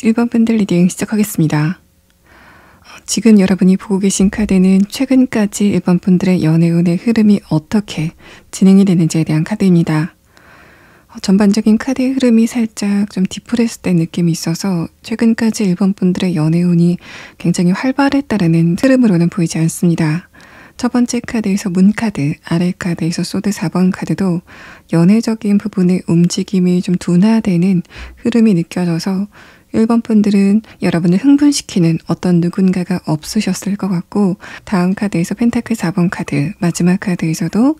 1번 밴들 리딩 시작하겠습니다. 지금 여러분이 보고 계신 카드는 최근까지 1번 분들의 연애운의 흐름이 어떻게 진행이 되는지에 대한 카드입니다. 전반적인 카드의 흐름이 살짝 좀 디프레스된 느낌이 있어서 최근까지 1번 분들의 연애운이 굉장히 활발했다라는 흐름으로는 보이지 않습니다. 첫 번째 카드에서 문카드, 아래 카드에서 소드 4번 카드도 연애적인 부분의 움직임이 좀 둔화되는 흐름이 느껴져서 1번 분들은 여러분을 흥분시키는 어떤 누군가가 없으셨을 것 같고, 다음 카드에서 펜타클 4번 카드, 마지막 카드에서도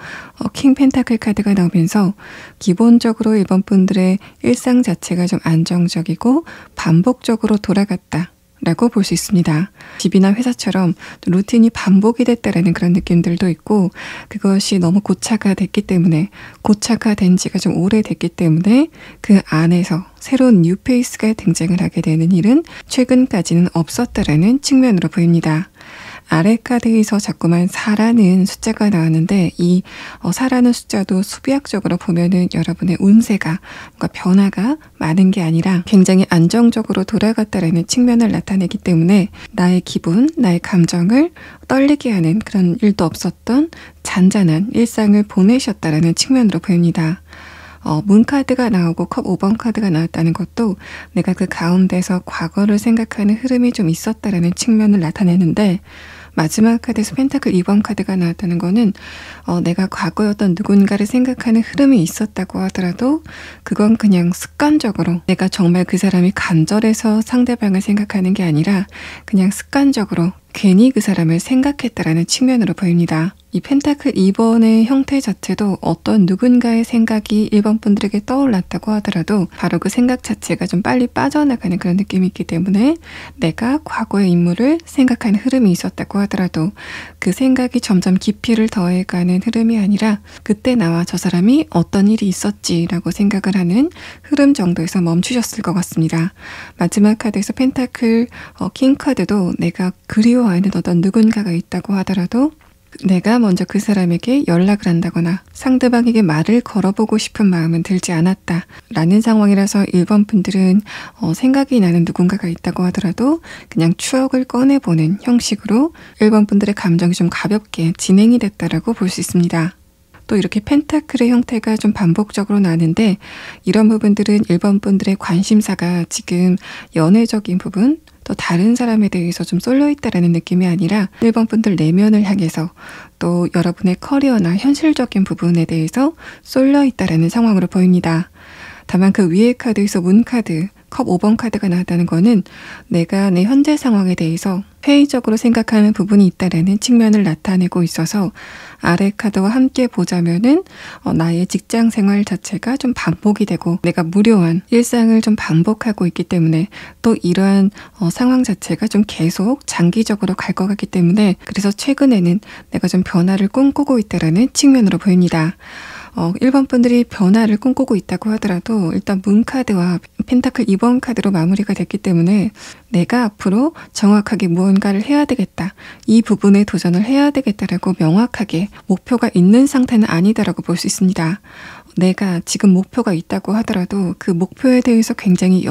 킹 펜타클 카드가 나오면서 기본적으로 1번 분들의 일상 자체가 좀 안정적이고 반복적으로 돌아갔다 라고 볼 수 있습니다. 집이나 회사처럼 루틴이 반복이 됐다라는 그런 느낌들도 있고, 그것이 너무 고착화됐기 때문에, 고착화된 지가 좀 오래됐기 때문에 그 안에서 새로운 뉴페이스가 등장을 하게 되는 일은 최근까지는 없었다라는 측면으로 보입니다. 아래 카드에서 자꾸만 4라는 숫자가 나왔는데, 이 4라는 숫자도 수비학적으로 보면은 여러분의 운세가 뭔가 변화가 많은 게 아니라 굉장히 안정적으로 돌아갔다라는 측면을 나타내기 때문에 나의 기분, 나의 감정을 떨리게 하는 그런 일도 없었던 잔잔한 일상을 보내셨다라는 측면으로 보입니다. 문카드가 나오고 컵 5번 카드가 나왔다는 것도 내가 그 가운데서 과거를 생각하는 흐름이 좀 있었다라는 측면을 나타내는데, 마지막 카드에서 펜타클 2번 카드가 나왔다는 거는 내가 과거에 어떤 누군가를 생각하는 흐름이 있었다고 하더라도 그건 그냥 습관적으로, 내가 정말 그 사람이 간절해서 상대방을 생각하는 게 아니라 그냥 습관적으로 괜히 그 사람을 생각했다라는 측면으로 보입니다. 이 펜타클 2번의 형태 자체도 어떤 누군가의 생각이 1번 분들에게 떠올랐다고 하더라도 바로 그 생각 자체가 좀 빨리 빠져나가는 그런 느낌이 있기 때문에, 내가 과거의 인물을 생각하는 흐름이 있었다고 하더라도 그 생각이 점점 깊이를 더해가는 흐름이 아니라 그때 나와 저 사람이 어떤 일이 있었지라고 생각을 하는 흐름 정도에서 멈추셨을 것 같습니다. 마지막 카드에서 펜타클 킹 카드도 내가 그리워하는 어떤 누군가가 있다고 하더라도 내가 먼저 그 사람에게 연락을 한다거나 상대방에게 말을 걸어보고 싶은 마음은 들지 않았다 라는 상황이라서 1번 분들은 생각이 나는 누군가가 있다고 하더라도 그냥 추억을 꺼내보는 형식으로 1번 분들의 감정이 좀 가볍게 진행이 됐다라고 볼 수 있습니다. 또 이렇게 펜타클의 형태가 좀 반복적으로 나는데, 이런 부분들은 1번 분들의 관심사가 지금 연애적인 부분, 또 다른 사람에 대해서 좀 쏠려있다라는 느낌이 아니라 1번 분들 내면을 향해서 또 여러분의 커리어나 현실적인 부분에 대해서 쏠려있다라는 상황으로 보입니다. 다만 그 위의 카드에서 문카드, 컵 5번 카드가 나왔다는 거는 내가 내 현재 상황에 대해서 회의적으로 생각하는 부분이 있다라는 측면을 나타내고 있어서 아래 카드와 함께 보자면은 나의 직장 생활 자체가 좀 반복이 되고 내가 무료한 일상을 좀 반복하고 있기 때문에 또 이러한 상황 자체가 좀 계속 장기적으로 갈 것 같기 때문에 그래서 최근에는 내가 좀 변화를 꿈꾸고 있다라는 측면으로 보입니다. 1번 분들이 변화를 꿈꾸고 있다고 하더라도 일단 문카드와 펜타클 2번 카드로 마무리가 됐기 때문에 내가 앞으로 정확하게 무언가를 해야 되겠다. 이 부분에 도전을 해야 되겠다라고 명확하게 목표가 있는 상태는 아니다라고 볼 수 있습니다. 내가 지금 목표가 있다고 하더라도 그 목표에 대해서 굉장히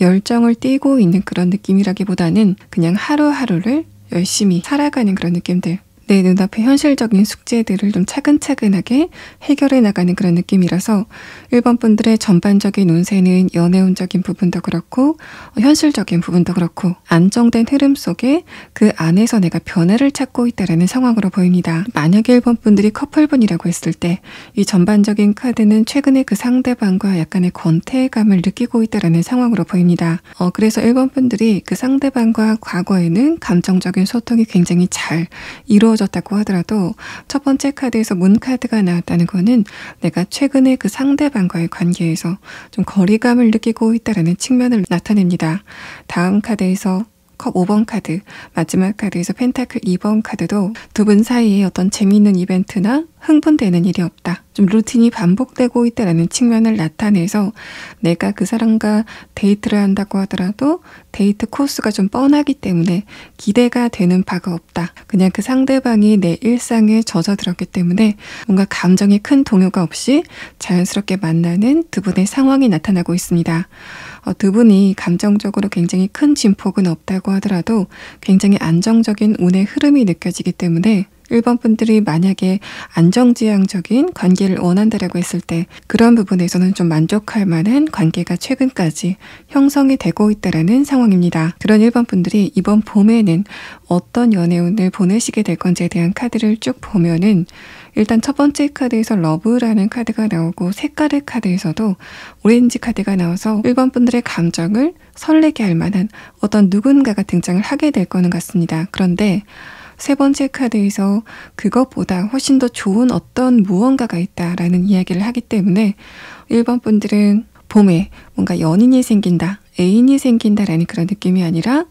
열정을 띠고 있는 그런 느낌이라기보다는 그냥 하루하루를 열심히 살아가는 그런 느낌들. 내 눈앞에 현실적인 숙제들을 좀 차근차근하게 해결해 나가는 그런 느낌이라서 1번 분들의 전반적인 운세는 연애운적인 부분도 그렇고 현실적인 부분도 그렇고 안정된 흐름 속에 그 안에서 내가 변화를 찾고 있다는 상황으로 보입니다. 만약에 1번 분들이 커플분이라고 했을 때 이 전반적인 카드는 최근에 그 상대방과 약간의 권태감을 느끼고 있다는 상황으로 보입니다. 그래서 1번 분들이 그 상대방과 과거에는 감정적인 소통이 굉장히 잘 이루어졌다고 하더라도 첫 번째 카드에서 문 카드가 나왔다는 거는 내가 최근에 그 상대방과의 관계에서 좀 거리감을 느끼고 있다는 측면을 나타냅니다. 다음 카드에서 컵 5번 카드, 마지막 카드에서 펜타클 2번 카드도 두 분 사이에 어떤 재미있는 이벤트나 흥분되는 일이 없다. 좀 루틴이 반복되고 있다는 측면을 나타내서 내가 그 사람과 데이트를 한다고 하더라도 데이트 코스가 좀 뻔하기 때문에 기대가 되는 바가 없다. 그냥 그 상대방이 내 일상에 젖어들었기 때문에 뭔가 감정에 큰 동요가 없이 자연스럽게 만나는 두 분의 상황이 나타나고 있습니다. 두 분이 감정적으로 굉장히 큰 진폭은 없다고 하더라도 굉장히 안정적인 운의 흐름이 느껴지기 때문에 1번 분들이 만약에 안정지향적인 관계를 원한다라고 했을 때 그런 부분에서는 좀 만족할 만한 관계가 최근까지 형성이 되고 있다라는 상황입니다. 그런 1번 분들이 이번 봄에는 어떤 연애운을 보내시게 될 건지에 대한 카드를 쭉 보면은 일단 첫 번째 카드에서 러브라는 카드가 나오고 색깔의 카드에서도 오렌지 카드가 나와서 1번 분들의 감정을 설레게 할 만한 어떤 누군가가 등장을 하게 될 거는 같습니다. 그런데 세 번째 카드에서 그것보다 훨씬 더 좋은 어떤 무언가가 있다라는 이야기를 하기 때문에 1번 분들은 봄에 뭔가 연인이 생긴다, 애인이 생긴다라는 그런 느낌이 아니라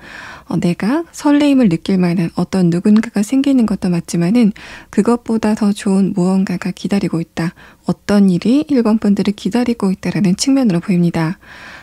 내가 설레임을 느낄 만한 어떤 누군가가 생기는 것도 맞지만은 그것보다 더 좋은 무언가가 기다리고 있다. 어떤 일이 1번 분들을 기다리고 있다라는 측면으로 보입니다.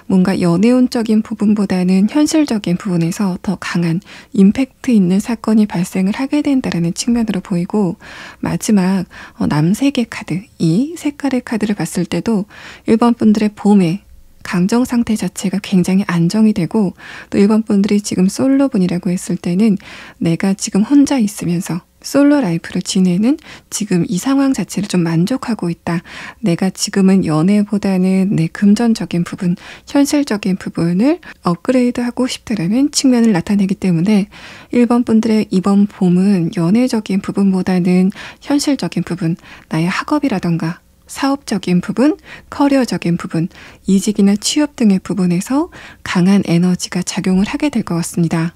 뭔가 연애운적인 부분보다는 현실적인 부분에서 더 강한 임팩트 있는 사건이 발생을 하게 된다라는 측면으로 보이고 마지막 남색의 카드, 이 색깔의 카드를 봤을 때도 1번 분들의 봄에 감정 상태 자체가 굉장히 안정이 되고 또 1번 분들이 지금 솔로분이라고 했을 때는 내가 지금 혼자 있으면서 솔로 라이프를 지내는 지금 이 상황 자체를 좀 만족하고 있다. 내가 지금은 연애보다는 내 금전적인 부분, 현실적인 부분을 업그레이드하고 싶다라는 측면을 나타내기 때문에 1번 분들의 이번 봄은 연애적인 부분보다는 현실적인 부분, 나의 학업이라던가 사업적인 부분, 커리어적인 부분, 이직이나 취업 등의 부분에서 강한 에너지가 작용을 하게 될 것 같습니다.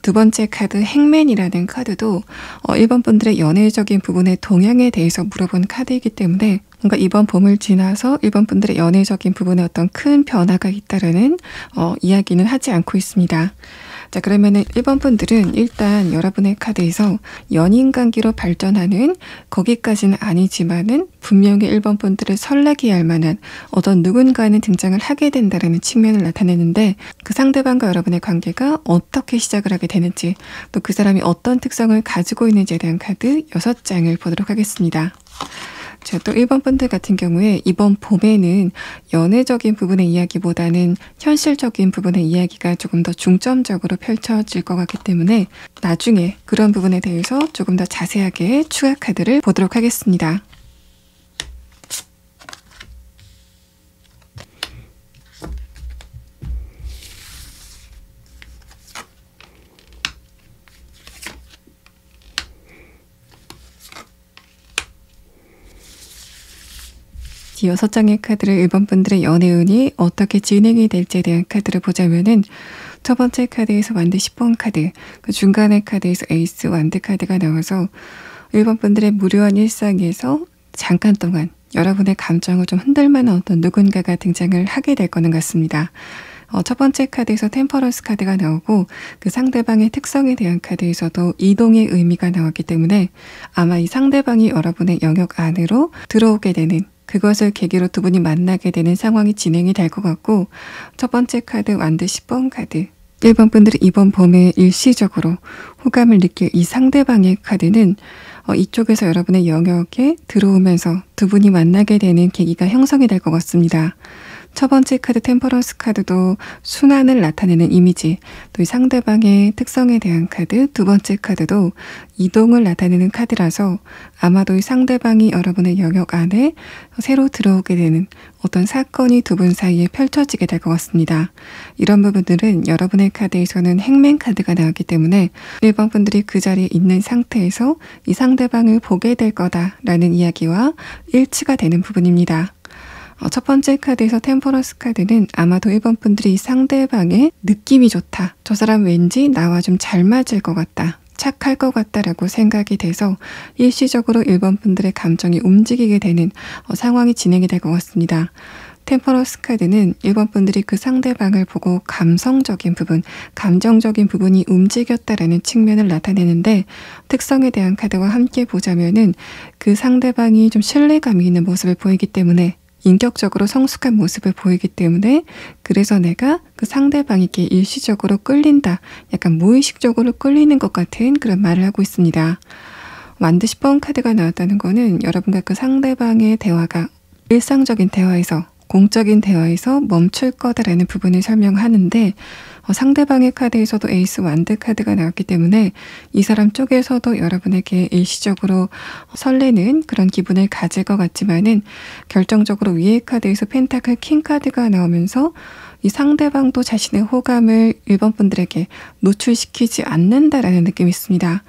두 번째 카드 행맨이라는 카드도 1번 분들의 연애적인 부분의 동향에 대해서 물어본 카드이기 때문에 뭔가 이번 봄을 지나서 1번 분들의 연애적인 부분에 어떤 큰 변화가 있다라는 이야기는 하지 않고 있습니다. 자, 그러면은 1번 분들은 일단 여러분의 카드에서 연인 관계로 발전하는 거기까지는 아니지만은 분명히 1번 분들을 설레게 할 만한 어떤 누군가는 등장을 하게 된다라는 측면을 나타내는데 그 상대방과 여러분의 관계가 어떻게 시작을 하게 되는지 또 그 사람이 어떤 특성을 가지고 있는지에 대한 카드 6장을 보도록 하겠습니다. 자, 또 1번 분들 같은 경우에 이번 봄에는 연애적인 부분의 이야기보다는 현실적인 부분의 이야기가 조금 더 중점적으로 펼쳐질 것 같기 때문에 나중에 그런 부분에 대해서 조금 더 자세하게 추가 카드를 보도록 하겠습니다. 이 6장의 카드를 1번 분들의 연애운이 어떻게 진행이 될지에 대한 카드를 보자면은 첫 번째 카드에서 완드 10번 카드, 그 중간의 카드에서 에이스 완드 카드가 나와서 1번 분들의 무료한 일상에서 잠깐 동안 여러분의 감정을 좀 흔들 만한 어떤 누군가가 등장을 하게 될 거는 같습니다. 첫 번째 카드에서 템퍼런스 카드가 나오고 그 상대방의 특성에 대한 카드에서도 이동의 의미가 나왔기 때문에 아마 이 상대방이 여러분의 영역 안으로 들어오게 되는, 그것을 계기로 두 분이 만나게 되는 상황이 진행이 될 것 같고, 첫 번째 카드 완드 10번 카드, 1번 분들이 이번 봄에 일시적으로 호감을 느낄 이 상대방의 카드는 이쪽에서 여러분의 영역에 들어오면서 두 분이 만나게 되는 계기가 형성이 될 것 같습니다. 첫 번째 카드 템퍼런스 카드도 순환을 나타내는 이미지, 또 이 상대방의 특성에 대한 카드, 두 번째 카드도 이동을 나타내는 카드라서 아마도 이 상대방이 여러분의 영역 안에 새로 들어오게 되는 어떤 사건이 두 분 사이에 펼쳐지게 될 것 같습니다. 이런 부분들은 여러분의 카드에서는 행맨 카드가 나왔기 때문에 1번 분들이 그 자리에 있는 상태에서 이 상대방을 보게 될 거다라는 이야기와 일치가 되는 부분입니다. 첫 번째 카드에서 템퍼런스 카드는 아마도 1번 분들이 이 상대방의 느낌이 좋다, 저 사람 왠지 나와 좀 잘 맞을 것 같다, 착할 것 같다라고 생각이 돼서 일시적으로 1번 분들의 감정이 움직이게 되는 상황이 진행이 될 것 같습니다. 템퍼런스 카드는 1번 분들이 그 상대방을 보고 감성적인 부분, 감정적인 부분이 움직였다라는 측면을 나타내는데, 특성에 대한 카드와 함께 보자면은 그 상대방이 좀 신뢰감이 있는 모습을 보이기 때문에, 인격적으로 성숙한 모습을 보이기 때문에, 그래서 내가 그 상대방에게 일시적으로 끌린다, 약간 무의식적으로 끌리는 것 같은 그런 말을 하고 있습니다. 완드 10번 카드가 나왔다는 거는 여러분과 그 상대방의 대화가 일상적인 대화에서, 공적인 대화에서 멈출 거다라는 부분을 설명하는데, 상대방의 카드에서도 에이스 완드 카드가 나왔기 때문에 이 사람 쪽에서도 여러분에게 일시적으로 설레는 그런 기분을 가질 것 같지만은, 결정적으로 위의 카드에서 펜타클 킹 카드가 나오면서 이 상대방도 자신의 호감을 1번 분들에게 노출시키지 않는다라는 느낌이 있습니다.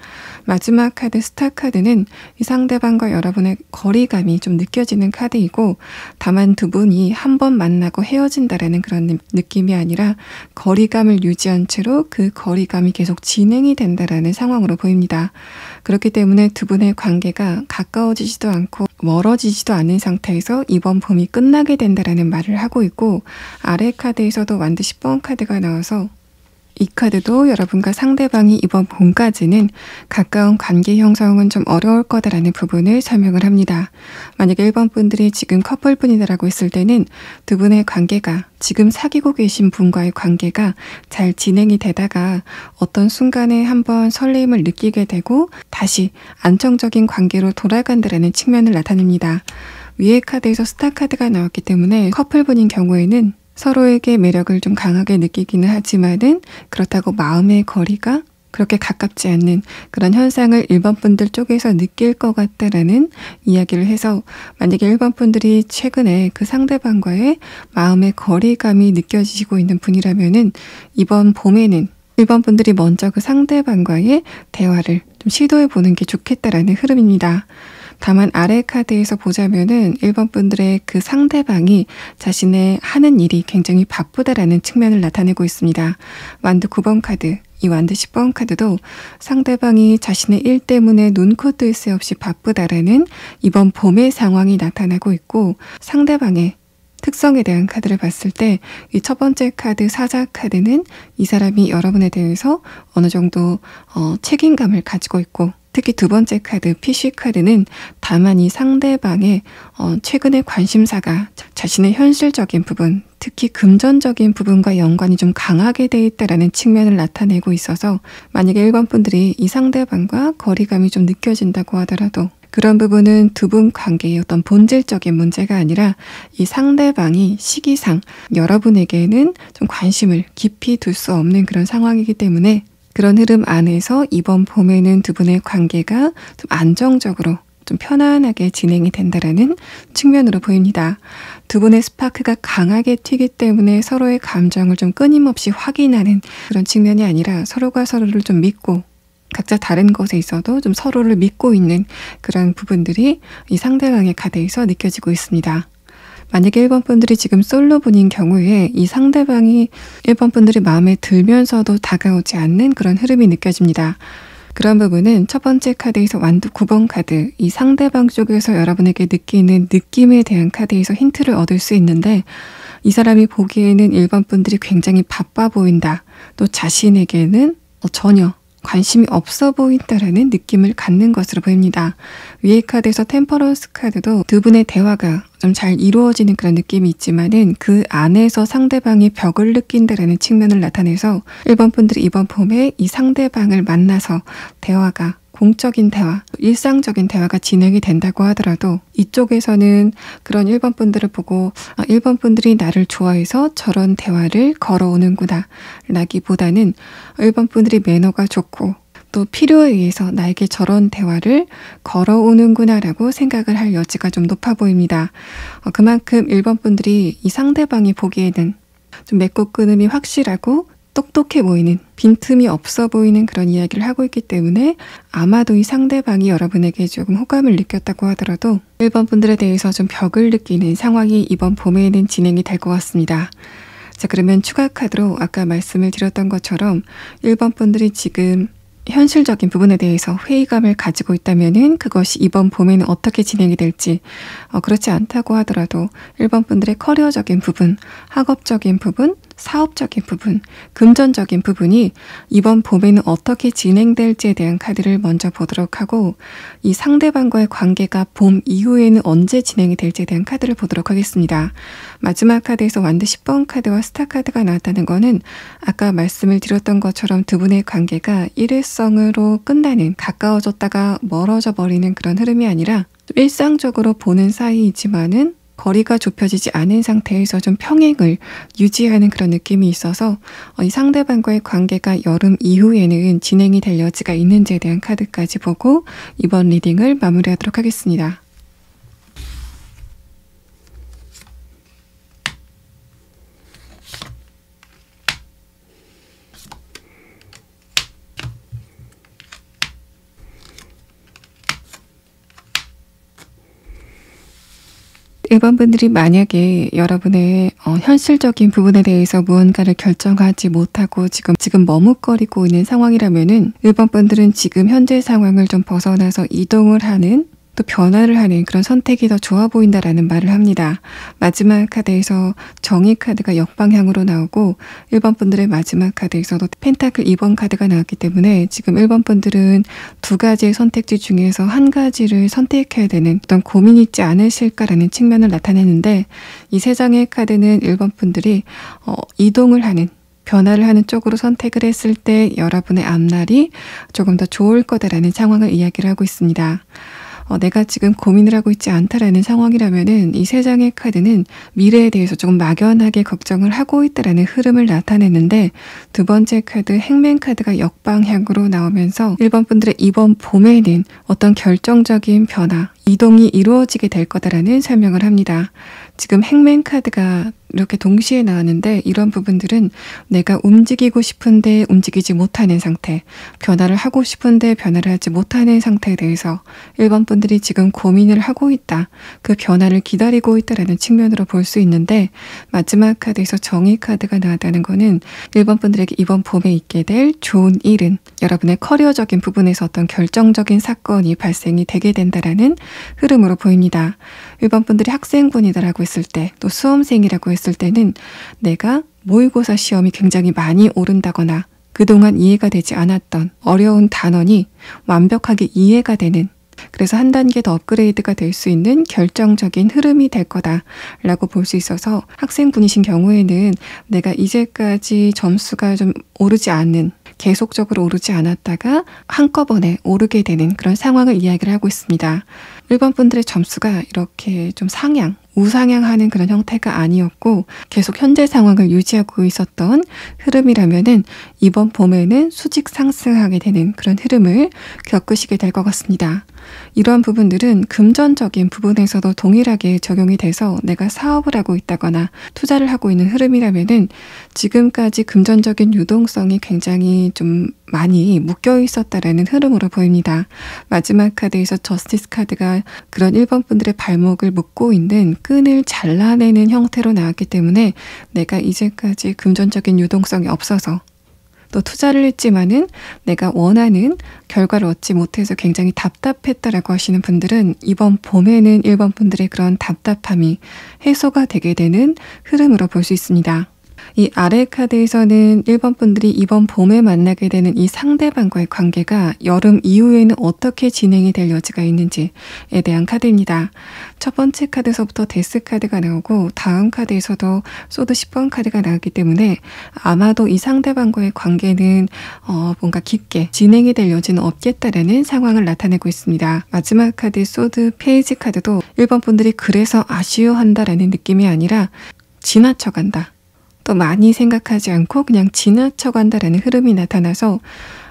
마지막 카드 스타 카드는 이 상대방과 여러분의 거리감이 좀 느껴지는 카드이고, 다만 두 분이 한 번 만나고 헤어진다라는 그런 느낌이 아니라 거리감을 유지한 채로 그 거리감이 계속 진행이 된다라는 상황으로 보입니다. 그렇기 때문에 두 분의 관계가 가까워지지도 않고 멀어지지도 않은 상태에서 이번 봄이 끝나게 된다라는 말을 하고 있고, 아래 카드에서도 완드 10번 카드가 나와서 이 카드도 여러분과 상대방이 이번 봄까지는 가까운 관계 형성은 좀 어려울 거다라는 부분을 설명을 합니다. 만약에 1번 분들이 지금 커플분이다라고 했을 때는 두 분의 관계가, 지금 사귀고 계신 분과의 관계가 잘 진행이 되다가 어떤 순간에 한번 설레임을 느끼게 되고 다시 안정적인 관계로 돌아간다라는 측면을 나타냅니다. 위의 카드에서 스타 카드가 나왔기 때문에 커플분인 경우에는 서로에게 매력을 좀 강하게 느끼기는 하지만은 그렇다고 마음의 거리가 그렇게 가깝지 않는 그런 현상을 1번 분들 쪽에서 느낄 것 같다라는 이야기를 해서, 만약에 1번 분들이 최근에 그 상대방과의 마음의 거리감이 느껴지시고 있는 분이라면은 이번 봄에는 1번 분들이 먼저 그 상대방과의 대화를 좀 시도해 보는 게 좋겠다라는 흐름입니다. 다만 아래 카드에서 보자면은 1번 분들의 그 상대방이 자신의 하는 일이 굉장히 바쁘다라는 측면을 나타내고 있습니다. 완드 9번 카드, 이 완드 10번 카드도 상대방이 자신의 일 때문에 눈코 뜰 새 없이 바쁘다라는 이번 봄의 상황이 나타나고 있고, 상대방의 특성에 대한 카드를 봤을 때 이 첫 번째 카드 사자 카드는 이 사람이 여러분에 대해서 어느 정도 책임감을 가지고 있고, 특히 두 번째 카드 피쉬 카드는 다만 이 상대방의 최근의 관심사가 자신의 현실적인 부분, 특히 금전적인 부분과 연관이 좀 강하게 돼 있다라는 측면을 나타내고 있어서, 만약에 1번 분들이 이 상대방과 거리감이 좀 느껴진다고 하더라도 그런 부분은 두 분 관계의 어떤 본질적인 문제가 아니라 이 상대방이 시기상 여러분에게는 좀 관심을 깊이 둘 수 없는 그런 상황이기 때문에, 그런 흐름 안에서 이번 봄에는 두 분의 관계가 좀 안정적으로 좀 편안하게 진행이 된다라는 측면으로 보입니다. 두 분의 스파크가 강하게 튀기 때문에 서로의 감정을 좀 끊임없이 확인하는 그런 측면이 아니라 서로가 서로를 좀 믿고, 각자 다른 것에 있어도 좀 서로를 믿고 있는 그런 부분들이 이 상대방의 카드에서 느껴지고 있습니다. 만약에 1번 분들이 지금 솔로분인 경우에 이 상대방이 1번 분들이 마음에 들면서도 다가오지 않는 그런 흐름이 느껴집니다. 그런 부분은 첫 번째 카드에서 완두 9번 카드, 이 상대방 쪽에서 여러분에게 느끼는 느낌에 대한 카드에서 힌트를 얻을 수 있는데, 이 사람이 보기에는 1번 분들이 굉장히 바빠 보인다. 또 자신에게는 전혀 관심이 없어 보인다라는 느낌을 갖는 것으로 보입니다. 위의 카드에서 템퍼런스 카드도 두 분의 대화가 좀 잘 이루어지는 그런 느낌이 있지만은 그 안에서 상대방이 벽을 느낀다라는 측면을 나타내서 1번 분들이 이번 봄에 이 상대방을 만나서 대화가 공적인 대화, 일상적인 대화가 진행이 된다고 하더라도 이쪽에서는 그런 1번 분들을 보고 1번 분들이 나를 좋아해서 저런 대화를 걸어오는구나 라기보다는 1번 분들이 매너가 좋고 또 필요에 의해서 나에게 저런 대화를 걸어오는구나 라고 생각을 할 여지가 좀 높아 보입니다. 그만큼 1번 분들이 이 상대방이 보기에는 좀 맺고 끊음이 확실하고 똑똑해 보이는, 빈틈이 없어 보이는 그런 이야기를 하고 있기 때문에 아마도 이 상대방이 여러분에게 조금 호감을 느꼈다고 하더라도 1번 분들에 대해서 좀 벽을 느끼는 상황이 이번 봄에는 진행이 될 것 같습니다. 자, 그러면 추가 카드로 아까 말씀을 드렸던 것처럼 1번 분들이 지금 현실적인 부분에 대해서 회의감을 가지고 있다면은 그것이 이번 봄에는 어떻게 진행이 될지, 그렇지 않다고 하더라도 1번 분들의 커리어적인 부분, 학업적인 부분, 사업적인 부분, 금전적인 부분이 이번 봄에는 어떻게 진행될지에 대한 카드를 먼저 보도록 하고, 이 상대방과의 관계가 봄 이후에는 언제 진행이 될지에 대한 카드를 보도록 하겠습니다. 마지막 카드에서 완드 10번 카드와 스타 카드가 나왔다는 거는 아까 말씀을 드렸던 것처럼 두 분의 관계가 일회성으로 끝나는, 가까워졌다가 멀어져 버리는 그런 흐름이 아니라 일상적으로 보는 사이이지만은 거리가 좁혀지지 않은 상태에서 좀 평행을 유지하는 그런 느낌이 있어서 이 상대방과의 관계가 여름 이후에는 진행이 될 여지가 있는지에 대한 카드까지 보고 이번 리딩을 마무리하도록 하겠습니다. 일반 분들이 만약에 여러분의 현실적인 부분에 대해서 무언가를 결정하지 못하고 지금 머뭇거리고 있는 상황이라면은 1번 분들은 지금 현재 상황을 좀 벗어나서 이동을 하는, 또 변화를 하는 그런 선택이 더 좋아 보인다라는 말을 합니다. 마지막 카드에서 정의 카드가 역방향으로 나오고 1번 분들의 마지막 카드에서도 펜타클 2번 카드가 나왔기 때문에 지금 1번 분들은 두 가지의 선택지 중에서 한 가지를 선택해야 되는 어떤 고민이 있지 않으실까라는 측면을 나타내는데, 이 세 장의 카드는 1번 분들이 이동을 하는, 변화를 하는 쪽으로 선택을 했을 때 여러분의 앞날이 조금 더 좋을 거다라는 상황을 이야기를 하고 있습니다. 내가 지금 고민을 하고 있지 않다라는 상황이라면은 이 세 장의 카드는 미래에 대해서 조금 막연하게 걱정을 하고 있다라는 흐름을 나타내는데, 두 번째 카드 행맨 카드가 역방향으로 나오면서 1번 분들의 이번 봄에는 어떤 결정적인 변화, 이동이 이루어지게 될 거다라는 설명을 합니다. 지금 행맨 카드가 이렇게 동시에 나왔는데 이런 부분들은 내가 움직이고 싶은데 움직이지 못하는 상태, 변화를 하고 싶은데 변화를 하지 못하는 상태에 대해서 1번 분들이 지금 고민을 하고 있다, 그 변화를 기다리고 있다라는 측면으로 볼 수 있는데, 마지막 카드에서 정의 카드가 나왔다는 거는 1번 분들에게 이번 봄에 있게 될 좋은 일은 여러분의 커리어적인 부분에서 어떤 결정적인 사건이 발생이 되게 된다라는 흐름으로 보입니다. 1번 분들이 학생분이다라고 했을 때, 또 수험생이라고 했을 때는 내가 모의고사 시험이 굉장히 많이 오른다거나 그동안 이해가 되지 않았던 어려운 단원이 완벽하게 이해가 되는, 그래서 한 단계 더 업그레이드가 될 수 있는 결정적인 흐름이 될 거다라고 볼 수 있어서, 학생분이신 경우에는 내가 이제까지 점수가 좀 오르지 않는, 계속적으로 오르지 않았다가 한꺼번에 오르게 되는 그런 상황을 이야기를 하고 있습니다. 1번 분들의 점수가 이렇게 좀 상향, 우상향하는 그런 형태가 아니었고 계속 현재 상황을 유지하고 있었던 흐름이라면은 이번 봄에는 수직 상승하게 되는 그런 흐름을 겪으시게 될 것 같습니다. 이러한 부분들은 금전적인 부분에서도 동일하게 적용이 돼서 내가 사업을 하고 있다거나 투자를 하고 있는 흐름이라면은 지금까지 금전적인 유동성이 굉장히 좀 많이 묶여 있었다라는 흐름으로 보입니다. 마지막 카드에서 저스티스 카드가 그런 1번 분들의 발목을 묶고 있는 끈을 잘라내는 형태로 나왔기 때문에 내가 이제까지 금전적인 유동성이 없어서 또 투자를 했지만은 내가 원하는 결과를 얻지 못해서 굉장히 답답했다라고 하시는 분들은 이번 봄에는 1번 분들의 그런 답답함이 해소가 되게 되는 흐름으로 볼 수 있습니다. 이 아래 카드에서는 1번 분들이 이번 봄에 만나게 되는 이 상대방과의 관계가 여름 이후에는 어떻게 진행이 될 여지가 있는지에 대한 카드입니다. 첫 번째 카드에서부터 데스 카드가 나오고 다음 카드에서도 소드 10번 카드가 나왔기 때문에 아마도 이 상대방과의 관계는 뭔가 깊게 진행이 될 여지는 없겠다라는 상황을 나타내고 있습니다. 마지막 카드 소드 페이지 카드도 1번 분들이 그래서 아쉬워한다라는 느낌이 아니라 지나쳐간다. 또 많이 생각하지 않고 그냥 지나쳐간다라는 흐름이 나타나서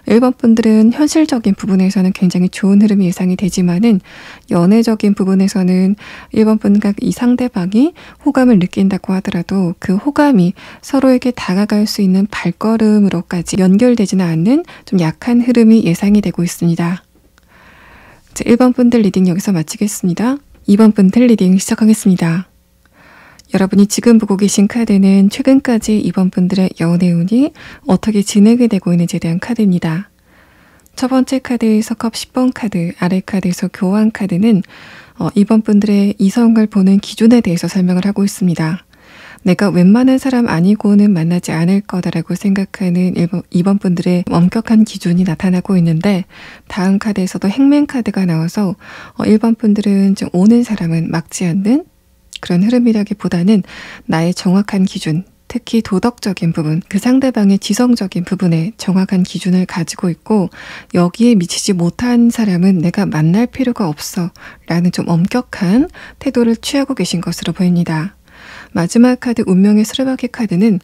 1번 분들은 현실적인 부분에서는 굉장히 좋은 흐름이 예상이 되지만은 연애적인 부분에서는 1번 분과 이 상대방이 호감을 느낀다고 하더라도 그 호감이 서로에게 다가갈 수 있는 발걸음으로까지 연결되지는 않는 좀 약한 흐름이 예상이 되고 있습니다. 자, 1번 분들 리딩 여기서 마치겠습니다. 2번 분들 리딩 시작하겠습니다. 여러분이 지금 보고 계신 카드는 최근까지 이번 분들의 연애운이 어떻게 진행이 되고 있는지에 대한 카드입니다. 첫 번째 카드에서 컵 10번 카드, 아래 카드에서 교환 카드는 이번 분들의 이성을 보는 기준에 대해서 설명을 하고 있습니다. 내가 웬만한 사람 아니고는 만나지 않을 거다라고 생각하는 2번 분들의 엄격한 기준이 나타나고 있는데 다음 카드에서도 행맨 카드가 나와서 1번 분들은 좀 오는 사람은 막지 않는 그런 흐름이라기보다는 나의 정확한 기준, 특히 도덕적인 부분, 그 상대방의 지성적인 부분에 정확한 기준을 가지고 있고 여기에 미치지 못한 사람은 내가 만날 필요가 없어 라는 좀 엄격한 태도를 취하고 계신 것으로 보입니다. 마지막 카드 운명의 수레바퀴 카드는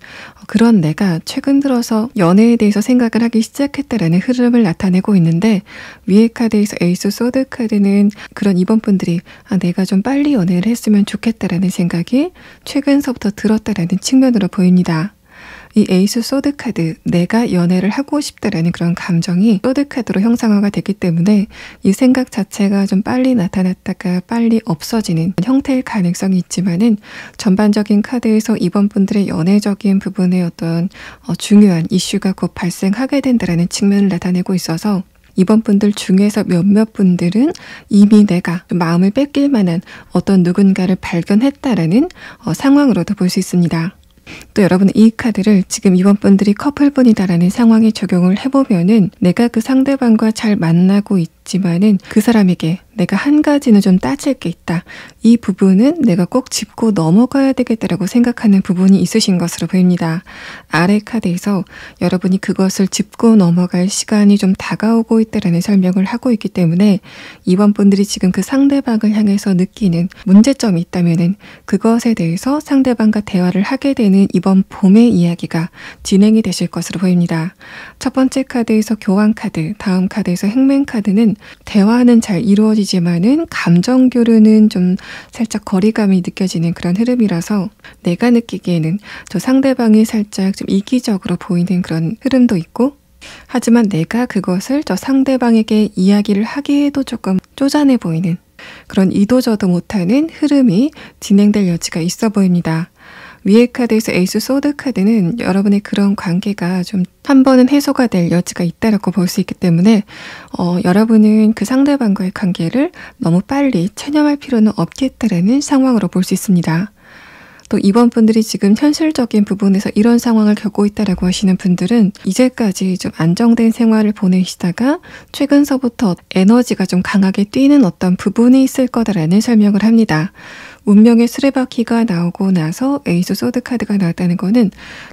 그런 내가 최근 들어서 연애에 대해서 생각을 하기 시작했다라는 흐름을 나타내고 있는데 위에 카드에서 에이스 소드 카드는 그런 2번 분들이 내가 좀 빨리 연애를 했으면 좋겠다라는 생각이 최근서부터 들었다라는 측면으로 보입니다. 이 에이스 소드 카드, 내가 연애를 하고 싶다라는 그런 감정이 소드 카드로 형상화가 됐기 때문에 이 생각 자체가 좀 빨리 나타났다가 빨리 없어지는 형태일 가능성이 있지만은 전반적인 카드에서 이번 분들의 연애적인 부분의 어떤 중요한 이슈가 곧 발생하게 된다라는 측면을 나타내고 있어서 이번 분들 중에서 몇몇 분들은 이미 내가 마음을 뺏길 만한 어떤 누군가를 발견했다라는 상황으로도 볼 수 있습니다. 또 여러분은 이 카드를 지금 이번 분들이 커플분이다라는 상황에 적용을 해보면은 내가 그 상대방과 잘 만나고 있지만은 그 사람에게 내가 한 가지는 좀 따질 게 있다. 이 부분은 내가 꼭 짚고 넘어가야 되겠다라고 생각하는 부분이 있으신 것으로 보입니다. 아래 카드에서 여러분이 그것을 짚고 넘어갈 시간이 좀 다가오고 있다라는 설명을 하고 있기 때문에 이번 분들이 지금 그 상대방을 향해서 느끼는 문제점이 있다면은 그것에 대해서 상대방과 대화를 하게 되는 이번 봄의 이야기가 진행이 되실 것으로 보입니다. 첫 번째 카드에서 교환 카드, 다음 카드에서 행맨 카드는 대화는 잘 이루어지지만은 감정 교류는 좀 살짝 거리감이 느껴지는 그런 흐름이라서 내가 느끼기에는 저 상대방이 살짝 좀 이기적으로 보이는 그런 흐름도 있고 하지만 내가 그것을 저 상대방에게 이야기를 하기에도 조금 쪼잔해 보이는 그런 이도저도 못하는 흐름이 진행될 여지가 있어 보입니다. 위에 카드에서 에이스 소드 카드는 여러분의 그런 관계가 좀 한 번은 해소가 될 여지가 있다라고 볼 수 있기 때문에 여러분은 그 상대방과의 관계를 너무 빨리 체념할 필요는 없겠다라는 상황으로 볼 수 있습니다. 또 이번 분들이 지금 현실적인 부분에서 이런 상황을 겪고 있다라고 하시는 분들은 이제까지 좀 안정된 생활을 보내시다가 최근서부터 에너지가 좀 강하게 뛰는 어떤 부분이 있을 거다라는 설명을 합니다. 운명의 수레바퀴가 나오고 나서 에이스 소드 카드가 나왔다는 거는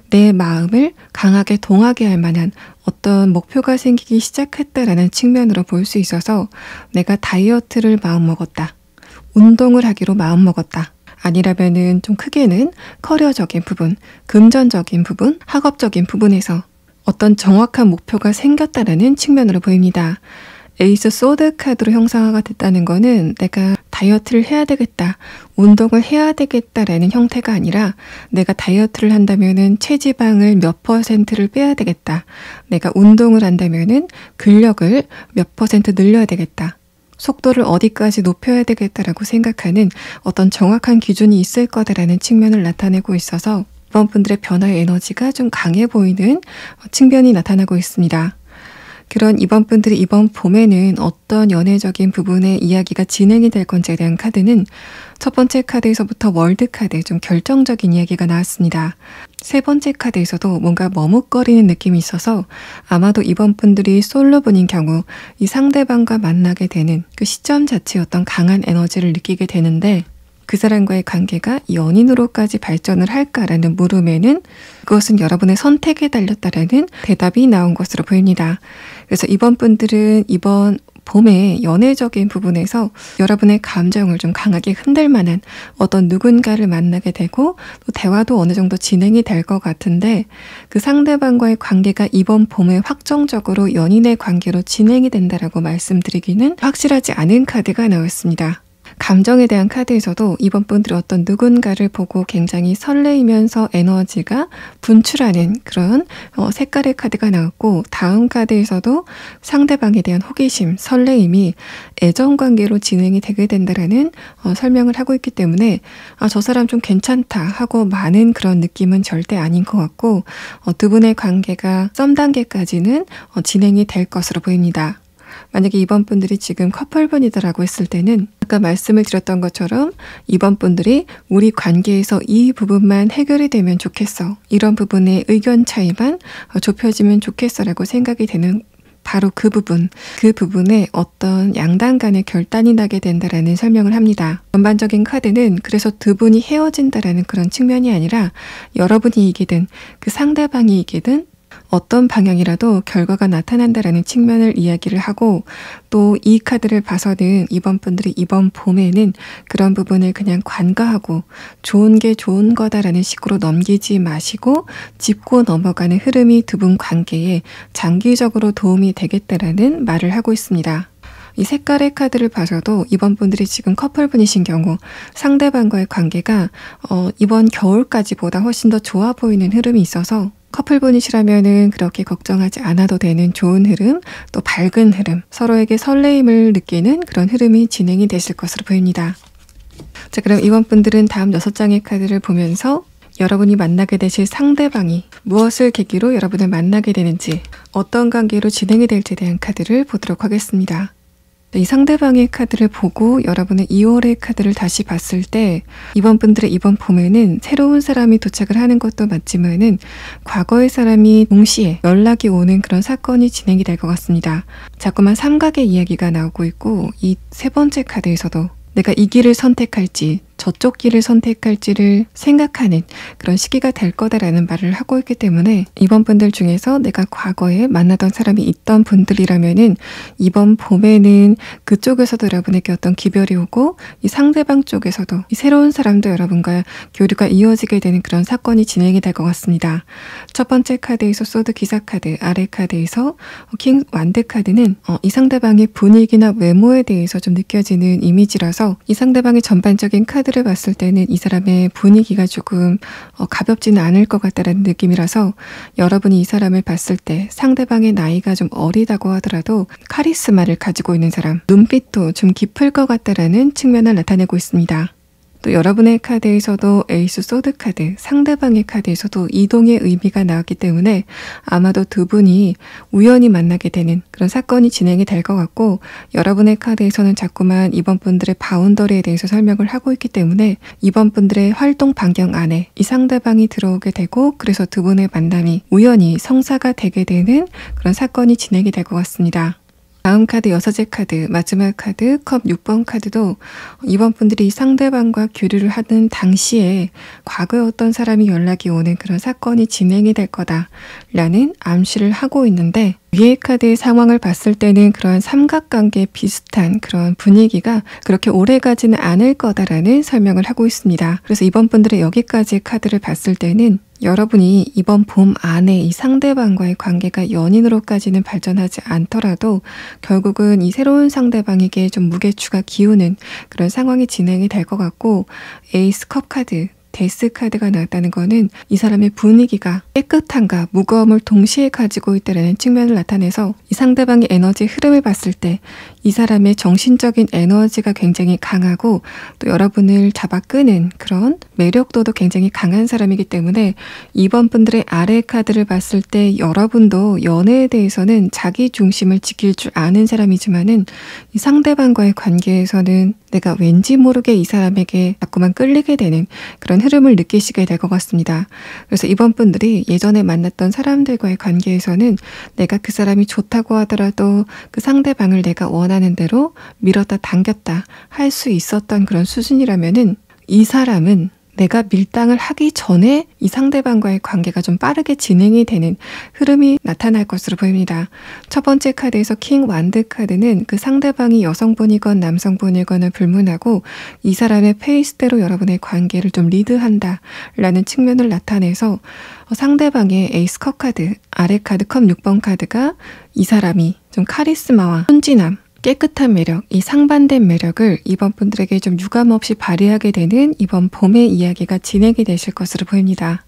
내 마음을 강하게 동하게 할 만한 어떤 목표가 생기기 시작했다라는 측면으로 볼 수 있어서 내가 다이어트를 마음먹었다. 운동을 하기로 마음먹었다. 아니라면은 좀 크게는 커리어적인 부분, 금전적인 부분, 학업적인 부분에서 어떤 정확한 목표가 생겼다라는 측면으로 보입니다. 에이스 소드 카드로 형상화가 됐다는 거는 내가 다이어트를 해야 되겠다, 운동을 해야 되겠다라는 형태가 아니라 내가 다이어트를 한다면은 체지방을 몇 %를 빼야 되겠다. 내가 운동을 한다면은 근력을 몇 % 늘려야 되겠다. 속도를 어디까지 높여야 되겠다라고 생각하는 어떤 정확한 기준이 있을 거다라는 측면을 나타내고 있어서 이번 분들의 변화의 에너지가 좀 강해 보이는 측면이 나타나고 있습니다. 그런 이번 분들이 이번 봄에는 어떤 연애적인 부분의 이야기가 진행이 될 건지에 대한 카드는 첫 번째 카드에서부터 월드 카드, 좀 결정적인 이야기가 나왔습니다. 세 번째 카드에서도 뭔가 머뭇거리는 느낌이 있어서 아마도 이번 분들이 솔로분인 경우 이 상대방과 만나게 되는 그 시점 자체의 어떤 강한 에너지를 느끼게 되는데, 그 사람과의 관계가 연인으로까지 발전을 할까라는 물음에는 그것은 여러분의 선택에 달렸다라는 대답이 나온 것으로 보입니다. 그래서 이번 분들은 이번 봄에 연애적인 부분에서 여러분의 감정을 좀 강하게 흔들 만한 어떤 누군가를 만나게 되고 또 대화도 어느 정도 진행이 될 것 같은데, 그 상대방과의 관계가 이번 봄에 확정적으로 연인의 관계로 진행이 된다라고 말씀드리기는 확실하지 않은 카드가 나왔습니다. 감정에 대한 카드에서도 이번 분들이 어떤 누군가를 보고 굉장히 설레이면서 에너지가 분출하는 그런 색깔의 카드가 나왔고, 다음 카드에서도 상대방에 대한 호기심, 설레임이 애정관계로 진행이 되게 된다라는 설명을 하고 있기 때문에 저 사람 좀 괜찮다 하고 많은 그런 느낌은 절대 아닌 것 같고, 두 분의 관계가 썸 단계까지는 진행이 될 것으로 보입니다. 만약에 이번 분들이 지금 커플분이다라고 했을 때는 아까 말씀을 드렸던 것처럼 이번 분들이 우리 관계에서 이 부분만 해결이 되면 좋겠어, 이런 부분의 의견 차이만 좁혀지면 좋겠어라고 생각이 되는 바로 그 부분에 어떤 양당 간의 결단이 나게 된다라는 설명을 합니다. 전반적인 카드는 그래서 두 분이 헤어진다라는 그런 측면이 아니라 여러분이 이기든 그 상대방이 이기든 어떤 방향이라도 결과가 나타난다라는 측면을 이야기를 하고, 또 이 카드를 봐서는 이번 분들이 이번 봄에는 그런 부분을 그냥 관가하고 좋은 게 좋은 거다라는 식으로 넘기지 마시고 짚고 넘어가는 흐름이 두 분 관계에 장기적으로 도움이 되겠다라는 말을 하고 있습니다. 이 색깔의 카드를 봐서도 이번 분들이 지금 커플분이신 경우 상대방과의 관계가 이번 겨울까지보다 훨씬 더 좋아 보이는 흐름이 있어서 커플분이시라면은 그렇게 걱정하지 않아도 되는 좋은 흐름, 또 밝은 흐름, 서로에게 설레임을 느끼는 그런 흐름이 진행이 되실 것으로 보입니다. 자, 그럼 이번 분들은 다음 6장의 카드를 보면서 여러분이 만나게 되실 상대방이 무엇을 계기로 여러분을 만나게 되는지, 어떤 관계로 진행이 될지에 대한 카드를 보도록 하겠습니다. 이 상대방의 카드를 보고 여러분의 2월의 카드를 다시 봤을 때 이번 분들의 이번 봄에는 새로운 사람이 도착을 하는 것도 맞지만은 과거의 사람이 동시에 연락이 오는 그런 사건이 진행이 될 것 같습니다. 자꾸만 삼각의 이야기가 나오고 있고, 이 세 번째 카드에서도 내가 이 길을 선택할지 저쪽 길을 선택할지를 생각하는 그런 시기가 될 거다라는 말을 하고 있기 때문에 이번 분들 중에서 내가 과거에 만나던 사람이 있던 분들이라면은 이번 봄에는 그쪽에서도 여러분에게 어떤 기별이 오고 이 상대방 쪽에서도 이 새로운 사람도 여러분과 교류가 이어지게 되는 그런 사건이 진행이 될 것 같습니다. 첫 번째 카드에서 소드 기사 카드, 아래 카드에서 킹 완드 카드는 이 상대방의 분위기나 외모에 대해서 좀 느껴지는 이미지라서 이 상대방의 전반적인 카드를 봤을 때는 이 사람의 분위기가 조금 가볍지는 않을 것 같다라는 느낌이라서 여러분이 이 사람을 봤을 때 상대방의 나이가 좀 어리다고 하더라도 카리스마를 가지고 있는 사람, 눈빛도 좀 깊을 것 같다라는 측면을 나타내고 있습니다. 또 여러분의 카드에서도 에이스 소드 카드, 상대방의 카드에서도 이동의 의미가 나왔기 때문에 아마도 두 분이 우연히 만나게 되는 그런 사건이 진행이 될 것 같고, 여러분의 카드에서는 자꾸만 이번 분들의 바운더리에 대해서 설명을 하고 있기 때문에 이번 분들의 활동 반경 안에 이 상대방이 들어오게 되고, 그래서 두 분의 만남이 우연히 성사가 되게 되는 그런 사건이 진행이 될 것 같습니다. 다음 카드 6째 카드, 마지막 카드 컵 6번 카드도 이번 분들이 상대방과 교류를 하는 당시에 과거에 어떤 사람이 연락이 오는 그런 사건이 진행이 될 거다라는 암시를 하고 있는데, 위의 카드의 상황을 봤을 때는 그러한 삼각관계 비슷한 그런 분위기가 그렇게 오래가지는 않을 거다라는 설명을 하고 있습니다. 그래서 이번 분들의 여기까지의 카드를 봤을 때는 여러분이 이번 봄 안에 이 상대방과의 관계가 연인으로까지는 발전하지 않더라도 결국은 이 새로운 상대방에게 좀 무게추가 기우는 그런 상황이 진행이 될 것 같고, 에이스 컵 카드, 데스 카드가 나왔다는 거는 이 사람의 분위기가 깨끗함과 무거움을 동시에 가지고 있다는 측면을 나타내서 이 상대방의 에너지 흐름을 봤을 때 이 사람의 정신적인 에너지가 굉장히 강하고 또 여러분을 잡아 끄는 그런 매력도도 굉장히 강한 사람이기 때문에 2번 분들의 아래 카드를 봤을 때 여러분도 연애에 대해서는 자기 중심을 지킬 줄 아는 사람이지만은 이 상대방과의 관계에서는 내가 왠지 모르게 이 사람에게 자꾸만 끌리게 되는 그런 흐름을 느끼시게 될 것 같습니다. 그래서 이번 분들이 예전에 만났던 사람들과의 관계에서는 내가 그 사람이 좋다고 하더라도 그 상대방을 내가 원하는 대로 밀었다 당겼다 할 수 있었던 그런 수준이라면은 이 사람은 내가 밀당을 하기 전에 이 상대방과의 관계가 좀 빠르게 진행이 되는 흐름이 나타날 것으로 보입니다. 첫 번째 카드에서 킹 완드 카드는 그 상대방이 여성분이건 남성분이건을 불문하고 이 사람의 페이스대로 여러분의 관계를 좀 리드한다 라는 측면을 나타내서 상대방의 에이스 컵 카드, 아래 카드 컵 6번 카드가 이 사람이 좀 카리스마와 순진함, 깨끗한 매력, 이 상반된 매력을 이번 분들에게 좀 유감없이 발휘하게 되는 이번 봄의 이야기가 진행이 되실 것으로 보입니다.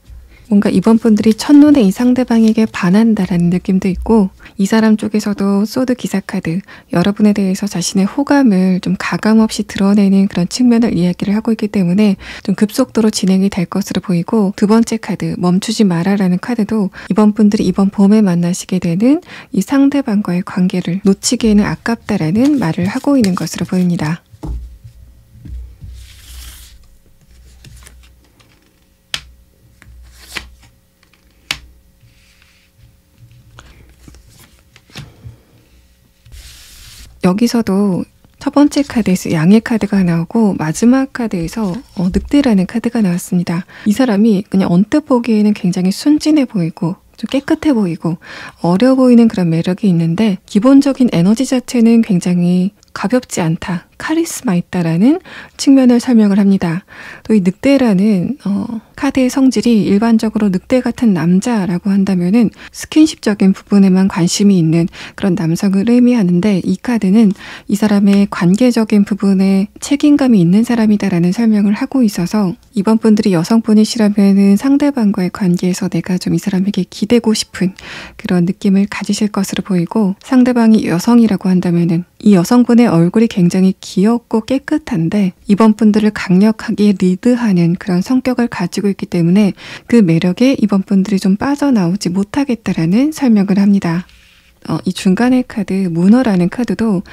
뭔가 이번 분들이 첫눈에 이 상대방에게 반한다라는 느낌도 있고 이 사람 쪽에서도 소드 기사 카드, 여러분에 대해서 자신의 호감을 좀 가감없이 드러내는 그런 측면을 이야기를 하고 있기 때문에 좀 급속도로 진행이 될 것으로 보이고 두 번째 카드, 멈추지 마라라는 카드도 이번 분들이 이번 봄에 만나시게 되는 이 상대방과의 관계를 놓치기에는 아깝다라는 말을 하고 있는 것으로 보입니다. 여기서도 첫 번째 카드에서 양의 카드가 나오고 마지막 카드에서 늑대라는 카드가 나왔습니다. 이 사람이 그냥 언뜻 보기에는 굉장히 순진해 보이고 좀 깨끗해 보이고 어려 보이는 그런 매력이 있는데 기본적인 에너지 자체는 굉장히 가볍지 않다, 카리스마 있다라는 측면을 설명을 합니다. 또 이 늑대라는 카드의 성질이 일반적으로 늑대 같은 남자라고 한다면은 스킨십적인 부분에만 관심이 있는 그런 남성을 의미하는데 이 카드는 이 사람의 관계적인 부분에 책임감이 있는 사람이다라는 설명을 하고 있어서 이번 분들이 여성분이시라면은 상대방과의 관계에서 내가 좀 이 사람에게 기대고 싶은 그런 느낌을 가지실 것으로 보이고 상대방이 여성이라고 한다면은 이 여성분의 얼굴이 굉장히 귀엽고 깨끗한데 이번 분들을 강력하게 리드하는 그런 성격을 가지고 있기 때문에 그 매력에 이번 분들이 좀 빠져나오지 못하겠다라는 설명을 합니다. 이 중간의 카드, 문어라는 카드도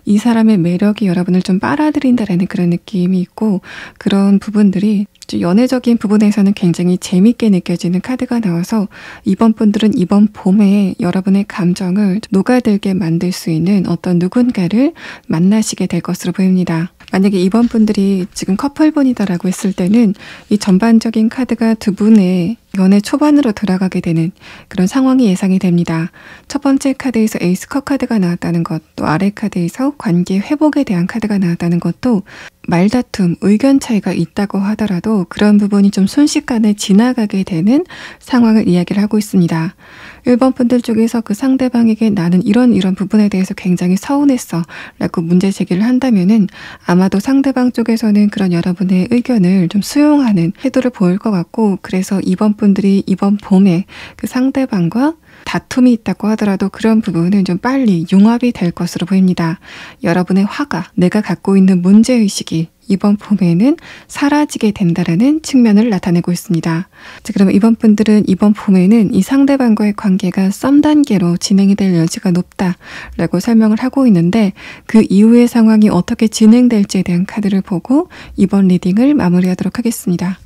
이 사람의 매력이 여러분을 좀 빨아들인다라는 그런 느낌이 있고 그런 부분들이 연애적인 부분에서는 굉장히 재밌게 느껴지는 카드가 나와서 이번 분들은 이번 봄에 여러분의 감정을 녹아들게 만들 수 있는 어떤 누군가를 만나시게 될 것으로 보입니다. 만약에 이번 분들이 지금 커플분이다라고 했을 때는 이 전반적인 카드가 두 분의 연애 초반으로 들어가게 되는 그런 상황이 예상이 됩니다. 첫 번째 카드에서 에이스 컵 카드가 나왔다는 것, 또 아래 카드에서 관계 회복에 대한 카드가 나왔다는 것도 말다툼, 의견 차이가 있다고 하더라도 그런 부분이 좀 순식간에 지나가게 되는 상황을 이야기를 하고 있습니다. 1번 분들 쪽에서 그 상대방에게 나는 이런 부분에 대해서 굉장히 서운했어 라고 문제 제기를 한다면은 아마도 상대방 쪽에서는 그런 여러분의 의견을 좀 수용하는 태도를 보일 것 같고 그래서 이번 분들이 이번 봄에 그 상대방과 다툼이 있다고 하더라도 그런 부분은 좀 빨리 융합이 될 것으로 보입니다. 여러분의 화가, 내가 갖고 있는 문제의식이 이번 봄에는 사라지게 된다라는 측면을 나타내고 있습니다. 자, 그러면 이번 분들은 이번 봄에는 이 상대방과의 관계가 썸 단계로 진행이 될 여지가 높다라고 설명을 하고 있는데 그 이후의 상황이 어떻게 진행될지에 대한 카드를 보고 이번 리딩을 마무리하도록 하겠습니다.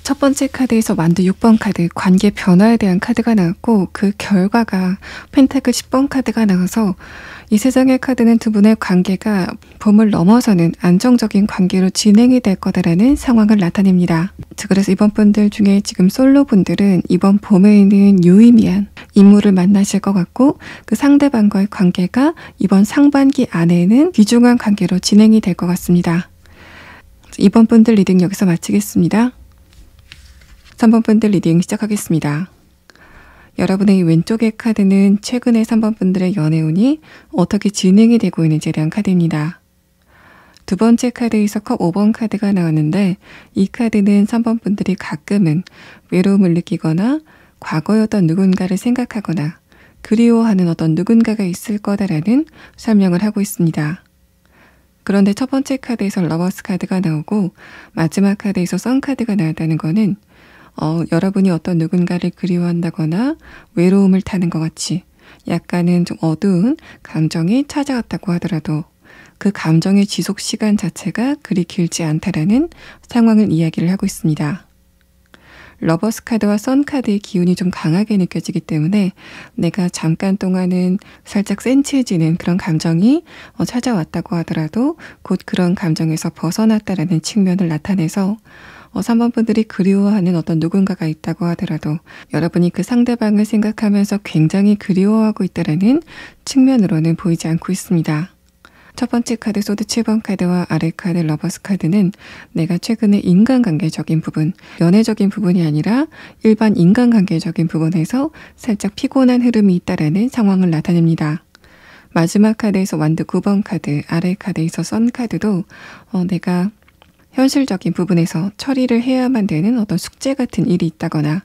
첫 번째 카드에서 만두 6번 카드, 관계 변화에 대한 카드가 나왔고 그 결과가 펜타클 10번 카드가 나와서 이 세상의 카드는 두 분의 관계가 봄을 넘어서는 안정적인 관계로 진행이 될 거다라는 상황을 나타냅니다. 그래서 이번 분들 중에 지금 솔로 분들은 이번 봄에는 유의미한 인물을 만나실 것 같고 그 상대방과의 관계가 이번 상반기 안에는 귀중한 관계로 진행이 될 것 같습니다. 이번 분들 리딩 여기서 마치겠습니다. 3번 분들 리딩 시작하겠습니다. 여러분의 왼쪽의 카드는 최근에 3번 분들의 연애운이 어떻게 진행이 되고 있는지에 대한 카드입니다. 두 번째 카드에서 컵 5번 카드가 나왔는데 이 카드는 3번 분들이 가끔은 외로움을 느끼거나 과거였던 누군가를 생각하거나 그리워하는 어떤 누군가가 있을 거다라는 설명을 하고 있습니다. 그런데 첫 번째 카드에서 러버스 카드가 나오고 마지막 카드에서 선 카드가 나왔다는 거는 여러분이 어떤 누군가를 그리워한다거나 외로움을 타는 것 같이 약간은 좀 어두운 감정이 찾아왔다고 하더라도 그 감정의 지속 시간 자체가 그리 길지 않다라는 상황을 이야기를 하고 있습니다. 러버스 카드와 선 카드의 기운이 좀 강하게 느껴지기 때문에 내가 잠깐 동안은 살짝 센치해지는 그런 감정이 찾아왔다고 하더라도 곧 그런 감정에서 벗어났다라는 측면을 나타내서 3번 분들이 그리워하는 어떤 누군가가 있다고 하더라도 여러분이 그 상대방을 생각하면서 굉장히 그리워하고 있다라는 측면으로는 보이지 않고 있습니다. 첫 번째 카드 소드 7번 카드와 아래 카드 러버스 카드는 내가 최근에 인간관계적인 부분, 연애적인 부분이 아니라 일반 인간관계적인 부분에서 살짝 피곤한 흐름이 있다라는 상황을 나타냅니다. 마지막 카드에서 완드 9번 카드, 아래 카드에서 선 카드도 내가 현실적인 부분에서 처리를 해야만 되는 어떤 숙제 같은 일이 있다거나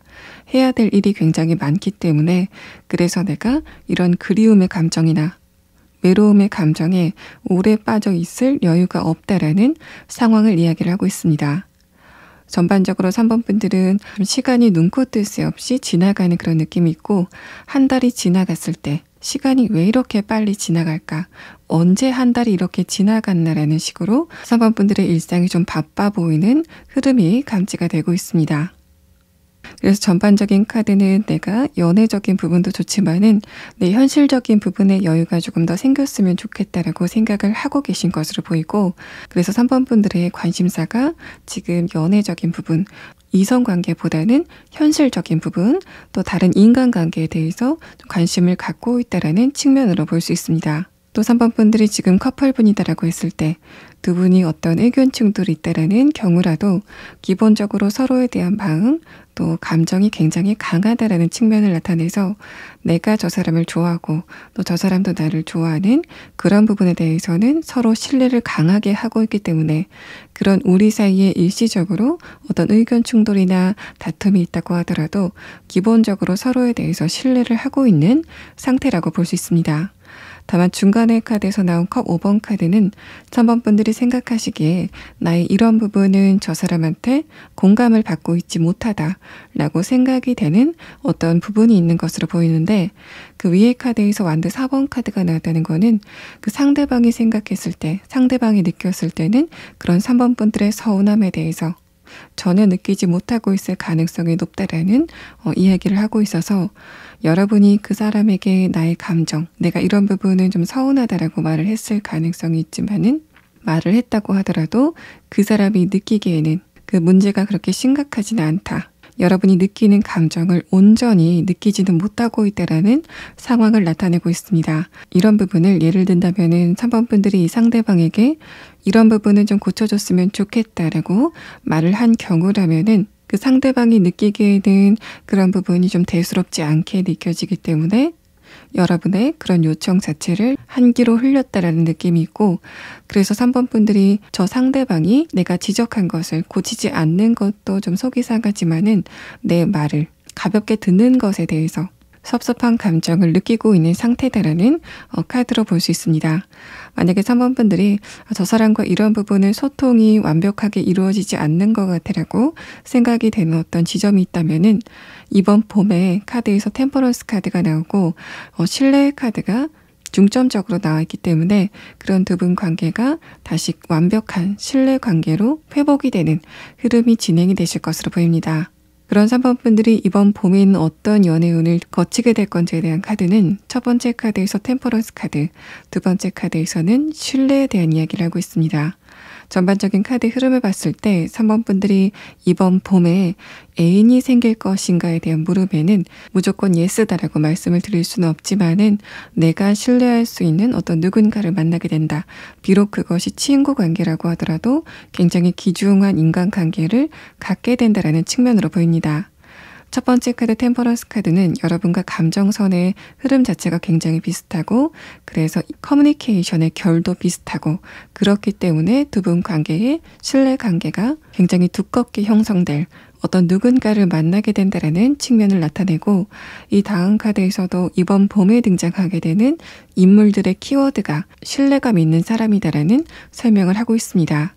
해야 될 일이 굉장히 많기 때문에 그래서 내가 이런 그리움의 감정이나 외로움의 감정에 오래 빠져 있을 여유가 없다라는 상황을 이야기를 하고 있습니다. 전반적으로 3번 분들은 시간이 눈코 뜰 새 없이 지나가는 그런 느낌이 있고 한 달이 지나갔을 때 시간이 왜 이렇게 빨리 지나갈까? 언제 한 달이 이렇게 지나갔나라는 식으로 3번 분들의 일상이 좀 바빠 보이는 흐름이 감지가 되고 있습니다. 그래서 전반적인 카드는 내가 연애적인 부분도 좋지만은 내 현실적인 부분에 여유가 조금 더 생겼으면 좋겠다라고 생각을 하고 계신 것으로 보이고 그래서 3번 분들의 관심사가 지금 연애적인 부분, 이성관계보다는 현실적인 부분, 또 다른 인간관계에 대해서 좀 관심을 갖고 있다라는 측면으로 볼 수 있습니다. 또 3번 분들이 지금 커플분이다라고 했을 때 두 분이 어떤 의견 충돌이 있다라는 경우라도 기본적으로 서로에 대한 마음 또 감정이 굉장히 강하다라는 측면을 나타내서 내가 저 사람을 좋아하고 또 저 사람도 나를 좋아하는 그런 부분에 대해서는 서로 신뢰를 강하게 하고 있기 때문에 그런 우리 사이에 일시적으로 어떤 의견 충돌이나 다툼이 있다고 하더라도 기본적으로 서로에 대해서 신뢰를 하고 있는 상태라고 볼 수 있습니다. 다만 중간의 카드에서 나온 컵 5번 카드는 3번 분들이 생각하시기에 나의 이런 부분은 저 사람한테 공감을 받고 있지 못하다라고 생각이 되는 어떤 부분이 있는 것으로 보이는데 그 위의 카드에서 완드 4번 카드가 나왔다는 거는 그 상대방이 생각했을 때 상대방이 느꼈을 때는 그런 3번 분들의 서운함에 대해서 전혀 느끼지 못하고 있을 가능성이 높다라는 이야기를 하고 있어서 여러분이 그 사람에게 나의 감정, 내가 이런 부분은 좀 서운하다라고 말을 했을 가능성이 있지만은 말을 했다고 하더라도 그 사람이 느끼기에는 그 문제가 그렇게 심각하지는 않다. 여러분이 느끼는 감정을 온전히 느끼지는 못하고 있다라는 상황을 나타내고 있습니다. 이런 부분을 예를 든다면은 3번 분들이 이 상대방에게 이런 부분은 좀 고쳐줬으면 좋겠다라고 말을 한 경우라면은 그 상대방이 느끼기에는 그런 부분이 좀 대수롭지 않게 느껴지기 때문에 여러분의 그런 요청 자체를 한기로 흘렸다라는 느낌이 있고 그래서 3번 분들이 저 상대방이 내가 지적한 것을 고치지 않는 것도 좀 속이 상하지만은 내 말을 가볍게 듣는 것에 대해서 섭섭한 감정을 느끼고 있는 상태다라는 카드로 볼 수 있습니다. 만약에 3번 분들이 저 사람과 이런 부분은 소통이 완벽하게 이루어지지 않는 것 같으라고 생각이 되는 어떤 지점이 있다면은 이번 봄에 카드에서 템퍼런스 카드가 나오고 신뢰 카드가 중점적으로 나와 있기 때문에 그런 두 분 관계가 다시 완벽한 신뢰 관계로 회복이 되는 흐름이 진행이 되실 것으로 보입니다. 그런 3번 분들이 이번 봄에는 어떤 연애운을 거치게 될 건지에 대한 카드는 첫 번째 카드에서 템퍼런스 카드, 두 번째 카드에서는 신뢰에 대한 이야기를 하고 있습니다. 전반적인 카드 흐름을 봤을 때 3번 분들이 이번 봄에 애인이 생길 것인가에 대한 물음에는 무조건 예스다라고 말씀을 드릴 수는 없지만은 내가 신뢰할 수 있는 어떤 누군가를 만나게 된다. 비록 그것이 친구 관계라고 하더라도 굉장히 귀중한 인간관계를 갖게 된다라는 측면으로 보입니다. 첫 번째 카드 템퍼런스 카드는 여러분과 감정선의 흐름 자체가 굉장히 비슷하고 그래서 커뮤니케이션의 결도 비슷하고 그렇기 때문에 두 분 관계의 신뢰 관계가 굉장히 두껍게 형성될 어떤 누군가를 만나게 된다라는 측면을 나타내고 이 다음 카드에서도 이번 봄에 등장하게 되는 인물들의 키워드가 신뢰감 있는 사람이다라는 설명을 하고 있습니다.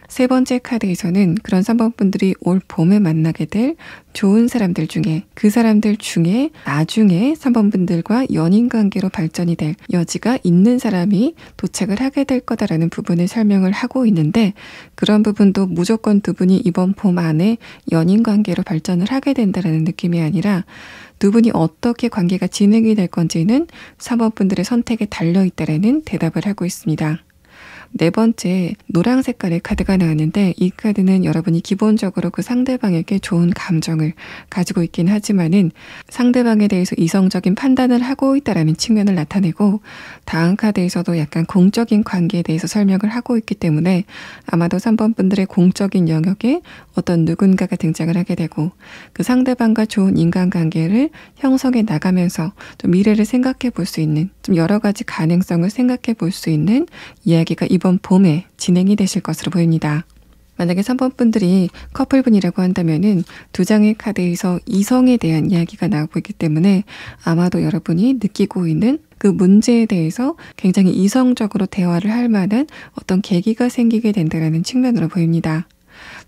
세 번째 카드에서는 그런 3번 분들이 올 봄에 만나게 될 좋은 사람들 중에 그 사람들 중에 나중에 3번 분들과 연인 관계로 발전이 될 여지가 있는 사람이 도착을 하게 될 거다라는 부분을 설명을 하고 있는데 그런 부분도 무조건 두 분이 이번 봄 안에 연인 관계로 발전을 하게 된다라는 느낌이 아니라 두 분이 어떻게 관계가 진행이 될 건지는 3번 분들의 선택에 달려있다라는 대답을 하고 있습니다. 네 번째 노랑 색깔의 카드가 나왔는데 이 카드는 여러분이 기본적으로 그 상대방에게 좋은 감정을 가지고 있긴 하지만은 상대방에 대해서 이성적인 판단을 하고 있다라는 측면을 나타내고 다음 카드에서도 약간 공적인 관계에 대해서 설명을 하고 있기 때문에 아마도 3번 분들의 공적인 영역에 어떤 누군가가 등장을 하게 되고 그 상대방과 좋은 인간관계를 형성해 나가면서 좀 미래를 생각해 볼 수 있는 좀 여러 가지 가능성을 생각해 볼 수 있는 이야기가 이번 봄에 진행이 되실 것으로 보입니다. 만약에 3번 분들이 커플분이라고 한다면은 두 장의 카드에서 이성에 대한 이야기가 나오고 있기 때문에 아마도 여러분이 느끼고 있는 그 문제에 대해서 굉장히 이성적으로 대화를 할 만한 어떤 계기가 생기게 된다는 측면으로 보입니다.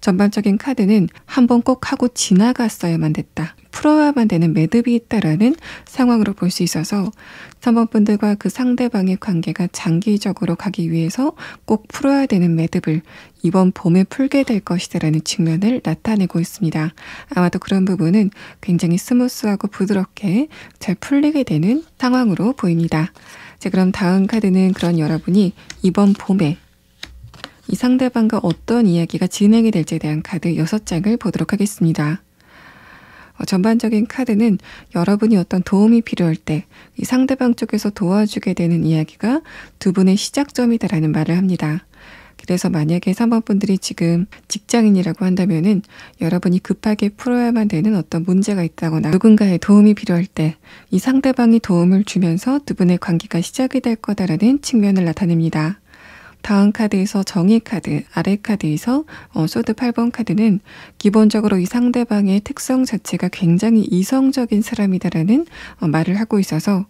전반적인 카드는 한번 꼭 하고 지나갔어야만 됐다. 풀어야만 되는 매듭이 있다라는 상황으로 볼 수 있어서 3번 분들과 그 상대방의 관계가 장기적으로 가기 위해서 꼭 풀어야 되는 매듭을 이번 봄에 풀게 될 것이다라는 측면을 나타내고 있습니다. 아마도 그런 부분은 굉장히 스무스하고 부드럽게 잘 풀리게 되는 상황으로 보입니다. 자, 그럼 다음 카드는 그런 여러분이 이번 봄에 이 상대방과 어떤 이야기가 진행이 될지에 대한 카드 6장을 보도록 하겠습니다. 전반적인 카드는 여러분이 어떤 도움이 필요할 때 이 상대방 쪽에서 도와주게 되는 이야기가 두 분의 시작점이다라는 말을 합니다. 그래서 만약에 3번 분들이 지금 직장인이라고 한다면은 여러분이 급하게 풀어야만 되는 어떤 문제가 있다거나 누군가의 도움이 필요할 때 이 상대방이 도움을 주면서 두 분의 관계가 시작이 될 거다라는 측면을 나타냅니다. 다음 카드에서 정의 카드, 아래 카드에서 소드 8번 카드는 기본적으로 이 상대방의 특성 자체가 굉장히 이성적인 사람이다라는 말을 하고 있어서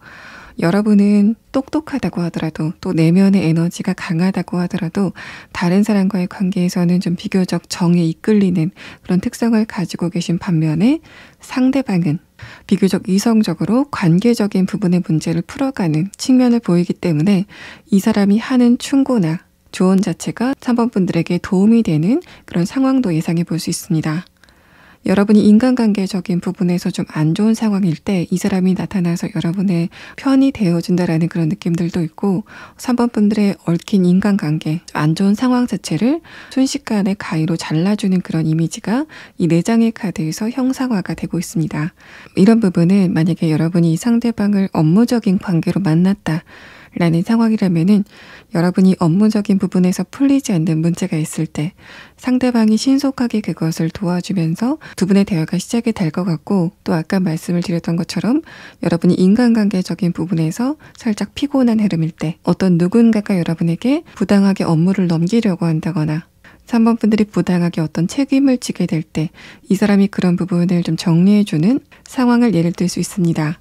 여러분은 똑똑하다고 하더라도 또 내면의 에너지가 강하다고 하더라도 다른 사람과의 관계에서는 좀 비교적 정에 이끌리는 그런 특성을 가지고 계신 반면에 상대방은 비교적 이성적으로 관계적인 부분의 문제를 풀어가는 측면을 보이기 때문에 이 사람이 하는 충고나 조언 자체가 3번 분들에게 도움이 되는 그런 상황도 예상해 볼 수 있습니다. 여러분이 인간관계적인 부분에서 좀 안 좋은 상황일 때 이 사람이 나타나서 여러분의 편이 되어준다라는 그런 느낌들도 있고 3번 분들의 얽힌 인간관계, 안 좋은 상황 자체를 순식간에 가위로 잘라주는 그런 이미지가 이 4장의 카드에서 형상화가 되고 있습니다. 이런 부분은 만약에 여러분이 이 상대방을 업무적인 관계로 만났다 라는 상황이라면은 여러분이 업무적인 부분에서 풀리지 않는 문제가 있을 때 상대방이 신속하게 그것을 도와주면서 두 분의 대화가 시작이 될 것 같고 또 아까 말씀을 드렸던 것처럼 여러분이 인간관계적인 부분에서 살짝 피곤한 흐름일 때 어떤 누군가가 여러분에게 부당하게 업무를 넘기려고 한다거나 3번 분들이 부당하게 어떤 책임을 지게 될 때 이 사람이 그런 부분을 좀 정리해주는 상황을 예를 들 수 있습니다.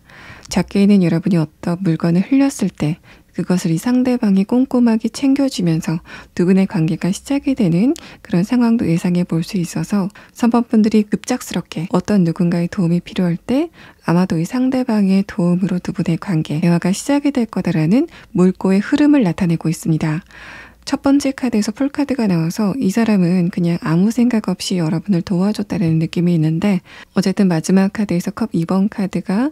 작게는 여러분이 어떤 물건을 흘렸을 때 그것을 이 상대방이 꼼꼼하게 챙겨주면서 두 분의 관계가 시작이 되는 그런 상황도 예상해 볼 수 있어서 3번 분들이 급작스럽게 어떤 누군가의 도움이 필요할 때 아마도 이 상대방의 도움으로 두 분의 관계, 대화가 시작이 될 거다라는 물꼬의 흐름을 나타내고 있습니다. 첫 번째 카드에서 풀카드가 나와서 이 사람은 그냥 아무 생각 없이 여러분을 도와줬다는 느낌이 있는데 어쨌든 마지막 카드에서 컵 2번 카드가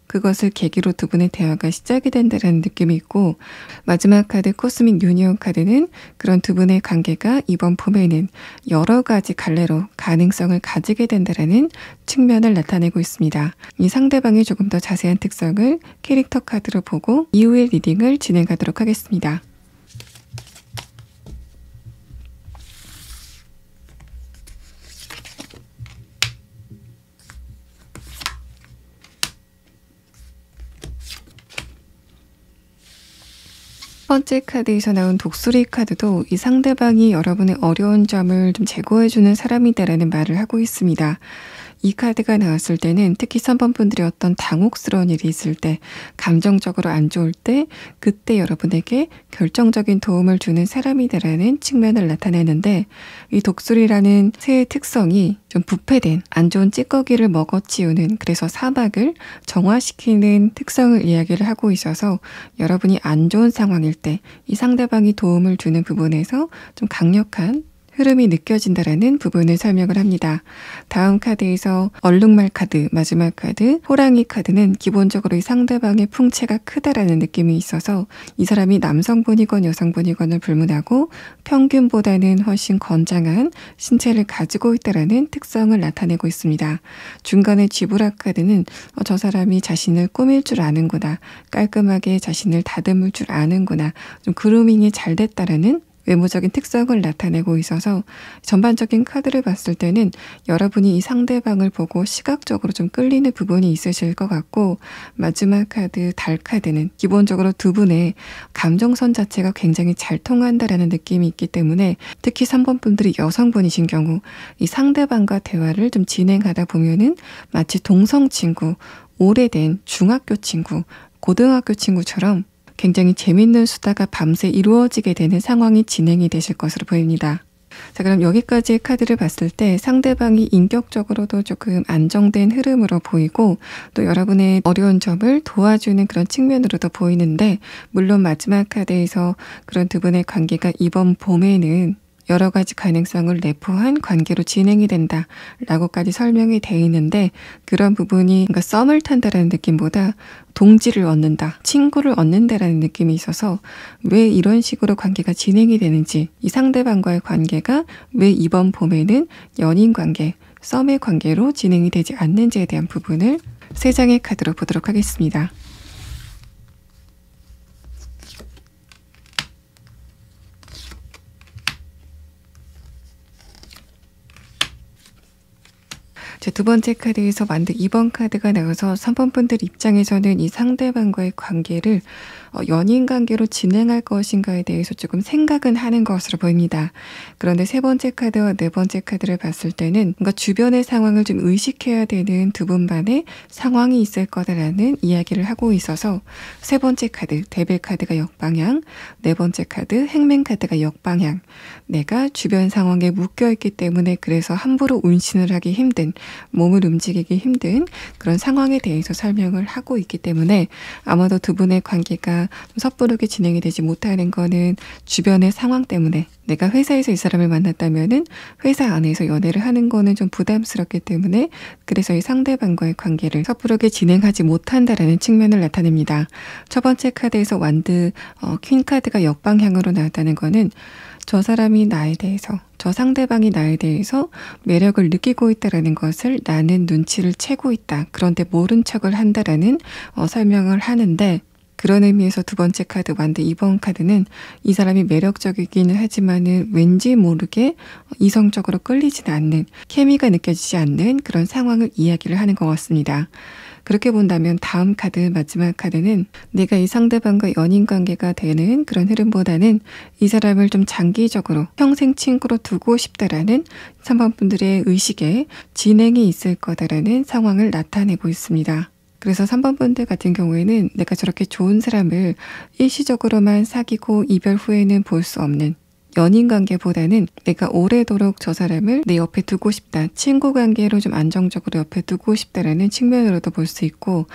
그것을 계기로 두 분의 대화가 시작이 된다는 느낌이 있고 마지막 카드 코스믹 유니온 카드는 그런 두 분의 관계가 이번 봄에는 여러 가지 갈래로 가능성을 가지게 된다는 측면을 나타내고 있습니다. 이 상대방의 조금 더 자세한 특성을 캐릭터 카드로 보고 이후의 리딩을 진행하도록 하겠습니다. 번째 카드에서 나온 독수리 카드도 이 상대방이 여러분의 어려운 점을 좀 제거해주는 사람이다라는 말을 하고 있습니다. 이 카드가 나왔을 때는 특히 3번 분들이 어떤 당혹스러운 일이 있을 때, 감정적으로 안 좋을 때, 그때 여러분에게 결정적인 도움을 주는 사람이다라는 측면을 나타내는데, 이 독수리라는 새의 특성이 좀 부패된 안 좋은 찌꺼기를 먹어치우는, 그래서 사막을 정화시키는 특성을 이야기를 하고 있어서 여러분이 안 좋은 상황일 때 이 상대방이 도움을 주는 부분에서 좀 강력한 흐름이 느껴진다라는 부분을 설명을 합니다. 다음 카드에서 얼룩말 카드, 마지막 카드, 호랑이 카드는 기본적으로 이 상대방의 풍채가 크다라는 느낌이 있어서 이 사람이 남성분이건 여성분이건을 불문하고 평균보다는 훨씬 건장한 신체를 가지고 있다라는 특성을 나타내고 있습니다. 중간에 쥐브라 카드는 저 사람이 자신을 꾸밀 줄 아는구나, 깔끔하게 자신을 다듬을 줄 아는구나, 좀 그루밍이 잘 됐다라는 외모적인 특성을 나타내고 있어서 전반적인 카드를 봤을 때는 여러분이 이 상대방을 보고 시각적으로 좀 끌리는 부분이 있으실 것 같고, 마지막 카드 달 카드는 기본적으로 두 분의 감정선 자체가 굉장히 잘 통한다라는 느낌이 있기 때문에 특히 3번 분들이 여성분이신 경우 이 상대방과 대화를 좀 진행하다 보면은 마치 동성 친구, 오래된 중학교 친구, 고등학교 친구처럼 굉장히 재밌는 수다가 밤새 이루어지게 되는 상황이 진행이 되실 것으로 보입니다. 자, 그럼 여기까지의 카드를 봤을 때 상대방이 인격적으로도 조금 안정된 흐름으로 보이고 또 여러분의 어려운 점을 도와주는 그런 측면으로도 보이는데, 물론 마지막 카드에서 그런 두 분의 관계가 이번 봄에는 여러 가지 가능성을 내포한 관계로 진행이 된다 라고까지 설명이 되어 있는데, 그런 부분이 그러니까 썸을 탄다라는 느낌보다 동지를 얻는다, 친구를 얻는다라는 느낌이 있어서 왜 이런 식으로 관계가 진행이 되는지, 이 상대방과의 관계가 왜 이번 봄에는 연인 관계, 썸의 관계로 진행이 되지 않는지에 대한 부분을 3장의 카드로 보도록 하겠습니다. 두 번째 카드에서 만든 2번 카드가 나와서 3번 분들 입장에서는 이 상대방과의 관계를 연인 관계로 진행할 것인가에 대해서 조금 생각은 하는 것으로 보입니다. 그런데 세 번째 카드와 네 번째 카드를 봤을 때는 뭔가 주변의 상황을 좀 의식해야 되는 두 분만의 상황이 있을 거다라는 이야기를 하고 있어서 세 번째 카드, 데빌 카드가 역방향, 네 번째 카드, 행맨 카드가 역방향. 내가 주변 상황에 묶여있기 때문에 그래서 함부로 운신을 하기 힘든, 몸을 움직이기 힘든 그런 상황에 대해서 설명을 하고 있기 때문에 아마도 두 분의 관계가 섣부르게 진행이 되지 못하는 거는 주변의 상황 때문에, 내가 회사에서 이 사람을 만났다면은 회사 안에서 연애를 하는 거는 좀 부담스럽기 때문에 그래서 이 상대방과의 관계를 섣부르게 진행하지 못한다라는 측면을 나타냅니다. 첫 번째 카드에서 완드 퀸 카드가 역방향으로 나왔다는 거는 저 사람이 나에 대해서, 저 상대방이 나에 대해서 매력을 느끼고 있다라는 것을 나는 눈치를 채고 있다, 그런데 모른 척을 한다라는 설명을 하는데, 그런 의미에서 두 번째 카드 완드 2번 카드는 이 사람이 매력적이기는 하지만은 왠지 모르게 이성적으로 끌리지는 않는, 케미가 느껴지지 않는 그런 상황을 이야기를 하는 것 같습니다. 그렇게 본다면 다음 카드, 마지막 카드는 내가 이 상대방과 연인 관계가 되는 그런 흐름보다는 이 사람을 좀 장기적으로 평생 친구로 두고 싶다라는 3번 분들의 의식에 진행이 있을 거다라는 상황을 나타내고 있습니다. 그래서 3번 분들 같은 경우에는 내가 저렇게 좋은 사람을 일시적으로만 사귀고 이별 후에는 볼 수 없는 연인 관계보다는 내가 오래도록 저 사람을 내 옆에 두고 싶다, 친구 관계로 좀 안정적으로 옆에 두고 싶다라는 측면으로도 볼 수 있고,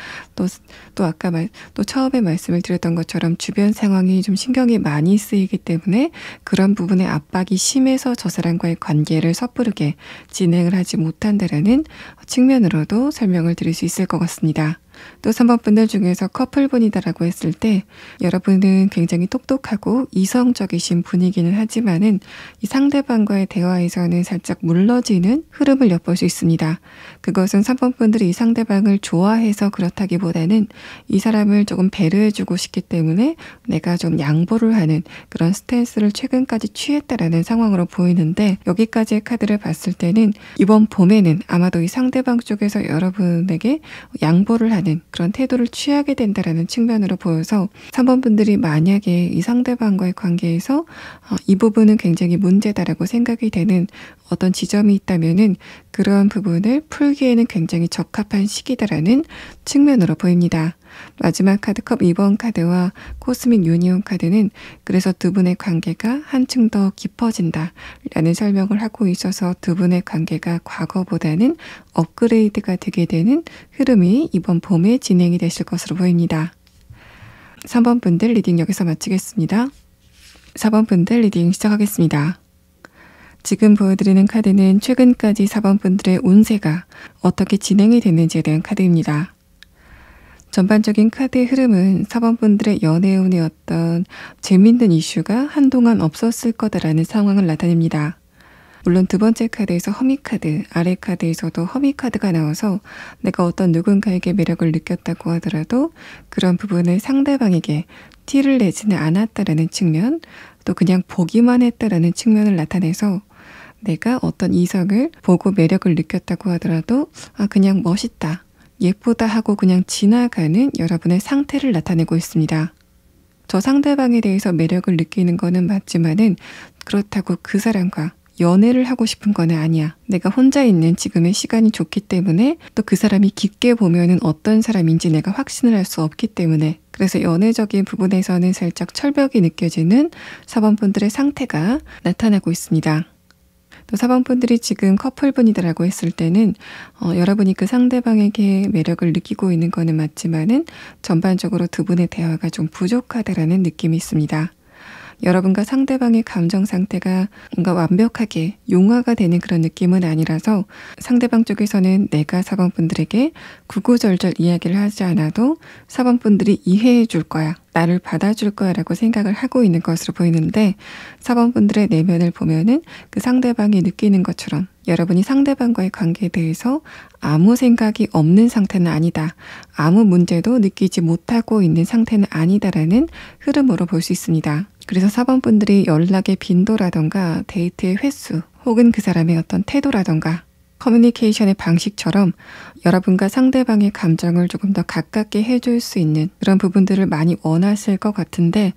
또 아까 또 처음에 말씀을 드렸던 것처럼 주변 상황이 좀 신경이 많이 쓰이기 때문에 그런 부분에 압박이 심해서 저 사람과의 관계를 섣부르게 진행을 하지 못한다라는 측면으로도 설명을 드릴 수 있을 것 같습니다. 또 3번 분들 중에서 커플분이다라고 했을 때 여러분은 굉장히 똑똑하고 이성적이신 분이기는 하지만은 이 상대방과의 대화에서는 살짝 물러지는 흐름을 엿볼 수 있습니다. 그것은 3번 분들이 이 상대방을 좋아해서 그렇다기보다는 이 사람을 조금 배려해주고 싶기 때문에 내가 좀 양보를 하는 그런 스탠스를 최근까지 취했다라는 상황으로 보이는데, 여기까지의 카드를 봤을 때는 이번 봄에는 아마도 이 상대방 쪽에서 여러분에게 양보를 하는 하는 그런 태도를 취하게 된다라는 측면으로 보여서 3번 분들이 만약에 이 상대방과의 관계에서 이 부분은 굉장히 문제다라고 생각이 되는 어떤 지점이 있다면은 그러한 부분을 풀기에는 굉장히 적합한 시기다라는 측면으로 보입니다. 마지막 카드 컵 2번 카드와 코스믹 유니온 카드는 그래서 두 분의 관계가 한층 더 깊어진다 라는 설명을 하고 있어서 두 분의 관계가 과거보다는 업그레이드가 되게 되는 흐름이 이번 봄에 진행이 되실 것으로 보입니다. 3번 분들 리딩 여기서 마치겠습니다. 4번 분들 리딩 시작하겠습니다. 지금 보여드리는 카드는 최근까지 4번 분들의 운세가 어떻게 진행이 됐는지에 대한 카드입니다. 전반적인 카드의 흐름은 4번 분들의 연애운의 어떤 재밌는 이슈가 한동안 없었을 거다라는 상황을 나타냅니다. 물론 두 번째 카드에서 허미카드, 아래 카드에서도 허미카드가 나와서 내가 어떤 누군가에게 매력을 느꼈다고 하더라도 그런 부분을 상대방에게 티를 내지는 않았다라는 측면, 또 그냥 보기만 했다라는 측면을 나타내서 내가 어떤 이성을 보고 매력을 느꼈다고 하더라도 그냥 멋있다, 예쁘다 하고 그냥 지나가는 여러분의 상태를 나타내고 있습니다. 저 상대방에 대해서 매력을 느끼는 거는 맞지만은 그렇다고 그 사람과 연애를 하고 싶은 건 아니야. 내가 혼자 있는 지금의 시간이 좋기 때문에 또 그 사람이 깊게 보면은 어떤 사람인지 내가 확신을 할 수 없기 때문에 그래서 연애적인 부분에서는 살짝 철벽이 느껴지는 4번 분들의 상태가 나타나고 있습니다. 또 4번 분들이 지금 커플분이다라고 했을 때는 여러분이 그 상대방에게 매력을 느끼고 있는 거는 맞지만은 전반적으로 두 분의 대화가 좀 부족하다라는 느낌이 있습니다. 여러분과 상대방의 감정 상태가 뭔가 완벽하게 용화가 되는 그런 느낌은 아니라서 상대방 쪽에서는 내가 4번 분들에게 구구절절 이야기를 하지 않아도 4번 분들이 이해해 줄 거야, 나를 받아줄 거야 라고 생각을 하고 있는 것으로 보이는데 4번 분들의 내면을 보면은 그 상대방이 느끼는 것처럼 여러분이 상대방과의 관계에 대해서 아무 생각이 없는 상태는 아니다, 아무 문제도 느끼지 못하고 있는 상태는 아니다라는 흐름으로 볼 수 있습니다. 그래서 4번 분들이 연락의 빈도라던가 데이트의 횟수 혹은 그 사람의 어떤 태도라던가 커뮤니케이션의 방식처럼 여러분과 상대방의 감정을 조금 더 가깝게 해줄 수 있는 그런 부분들을 많이 원하실 것 같은데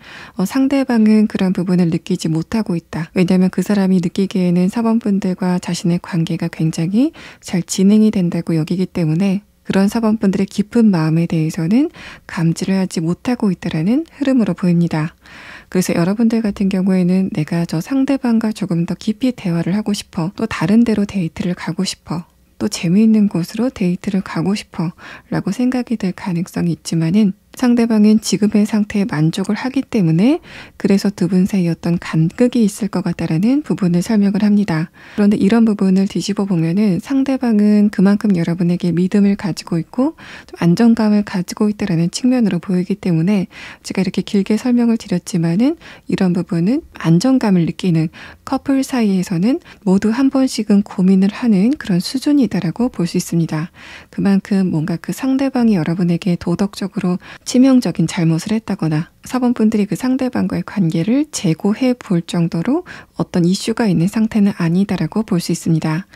상대방은 그런 부분을 느끼지 못하고 있다. 왜냐하면 그 사람이 느끼기에는 4번 분들과 자신의 관계가 굉장히 잘 진행이 된다고 여기기 때문에 그런 4번 분들의 깊은 마음에 대해서는 감지를 하지 못하고 있다는 흐름으로 보입니다. 그래서 여러분들 같은 경우에는 내가 저 상대방과 조금 더 깊이 대화를 하고 싶어, 또 다른 데로 데이트를 가고 싶어, 또 재미있는 곳으로 데이트를 가고 싶어 라고 생각이 될 가능성이 있지만은 상대방은 지금의 상태에 만족을 하기 때문에 그래서 두 분 사이 어떤 간극이 있을 것 같다라는 부분을 설명을 합니다. 그런데 이런 부분을 뒤집어 보면은 상대방은 그만큼 여러분에게 믿음을 가지고 있고 좀 안정감을 가지고 있다라는 측면으로 보이기 때문에 제가 이렇게 길게 설명을 드렸지만은 이런 부분은 안정감을 느끼는 커플 사이에서는 모두 한 번씩은 고민을 하는 그런 수준이다라고 볼 수 있습니다. 그만큼 뭔가 그 상대방이 여러분에게 도덕적으로 치명적인 잘못을 했다거나 4번 분들이 그 상대방과의 관계를 재고해 볼 정도로 어떤 이슈가 있는 상태는 아니다라고 볼 수 있습니다.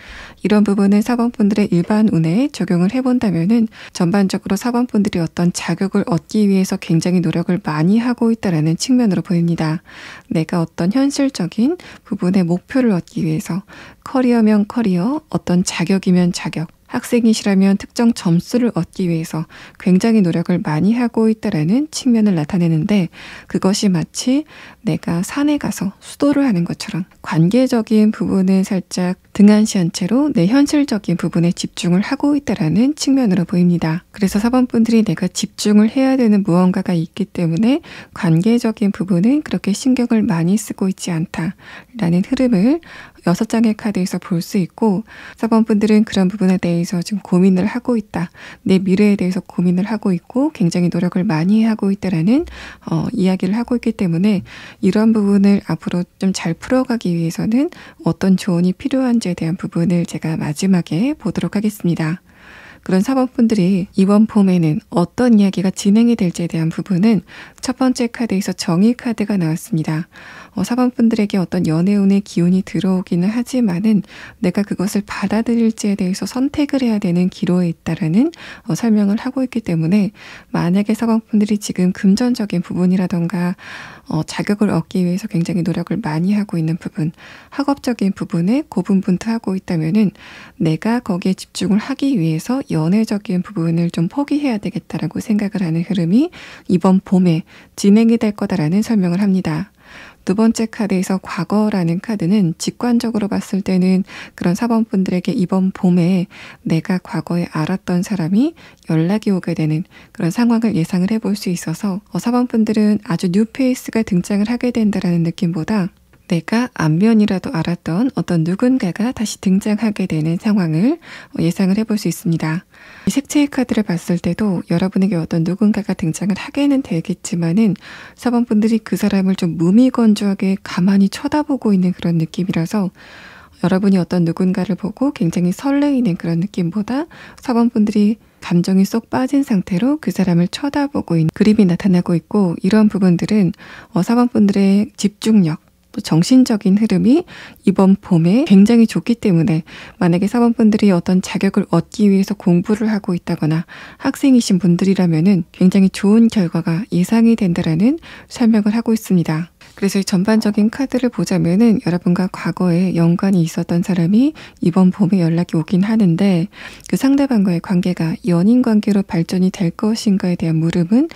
이런 부분은 4번 분들의 일반 운에 적용을 해본다면은 전반적으로 4번 분들이 어떤 자격을 얻기 위해서 굉장히 노력을 많이 하고 있다라는 측면으로 보입니다. 내가 어떤 현실적인 부분의 목표를 얻기 위해서 커리어면 커리어, 어떤 자격이면 자격, 학생이시라면 특정 점수를 얻기 위해서 굉장히 노력을 많이 하고 있다라는 측면을 나타내는데 그것이 마치 내가 산에 가서 수도를 하는 것처럼 관계적인 부분을 살짝 등한시한 채로 내 현실적인 부분에 집중을 하고 있다라는 측면으로 보입니다. 그래서 4번 분들이 내가 집중을 해야 되는 무언가가 있기 때문에 관계적인 부분은 그렇게 신경을 많이 쓰고 있지 않다라는 흐름을 6장의 카드에서 볼 수 있고 4번 분들은 그런 부분에 대해서 지금 고민을 하고 있다. 내 미래에 대해서 고민을 하고 있고 굉장히 노력을 많이 하고 있다라는 이야기를 하고 있기 때문에 이런 부분을 앞으로 좀 잘 풀어가기 위해서는 어떤 조언이 필요한지에 대한 부분을 제가 마지막에 보도록 하겠습니다. 그런 4번분들이 이번 봄에는 어떤 이야기가 진행이 될지에 대한 부분은 첫 번째 카드에서 정의 카드가 나왔습니다. 4번분들에게 어떤 연애운의 기운이 들어오기는 하지만은 내가 그것을 받아들일지에 대해서 선택을 해야 되는 기로에 있다라는 설명을 하고 있기 때문에 만약에 4번분들이 지금 금전적인 부분이라던가 자격을 얻기 위해서 굉장히 노력을 많이 하고 있는 부분, 학업적인 부분에 고분분투하고 있다면은 내가 거기에 집중을 하기 위해서 연애적인 부분을 좀 포기해야 되겠다라고 생각을 하는 흐름이 이번 봄에 진행이 될 거다라는 설명을 합니다. 두 번째 카드에서 과거라는 카드는 직관적으로 봤을 때는 그런 4번분들에게 이번 봄에 내가 과거에 알았던 사람이 연락이 오게 되는 그런 상황을 예상을 해볼 수 있어서 4번분들은 아주 뉴페이스가 등장을 하게 된다라는 느낌보다 내가 안면이라도 알았던 어떤 누군가가 다시 등장하게 되는 상황을 예상을 해볼 수 있습니다. 이 색채의 카드를 봤을 때도 여러분에게 어떤 누군가가 등장을 하게는 되겠지만은 4번분들이 그 사람을 좀 무미건조하게 가만히 쳐다보고 있는 그런 느낌이라서 여러분이 어떤 누군가를 보고 굉장히 설레이는 그런 느낌보다 4번분들이 감정이 쏙 빠진 상태로 그 사람을 쳐다보고 있는 그림이 나타나고 있고, 이런 부분들은 4번분들의 집중력, 또 정신적인 흐름이 이번 봄에 굉장히 좋기 때문에 만약에 4번분들이 어떤 자격을 얻기 위해서 공부를 하고 있다거나 학생이신 분들이라면은 굉장히 좋은 결과가 예상이 된다라는 설명을 하고 있습니다. 그래서 이 전반적인 카드를 보자면은 여러분과 과거에 연관이 있었던 사람이 이번 봄에 연락이 오긴 하는데 그 상대방과의 관계가 연인 관계로 발전이 될 것인가에 대한 물음은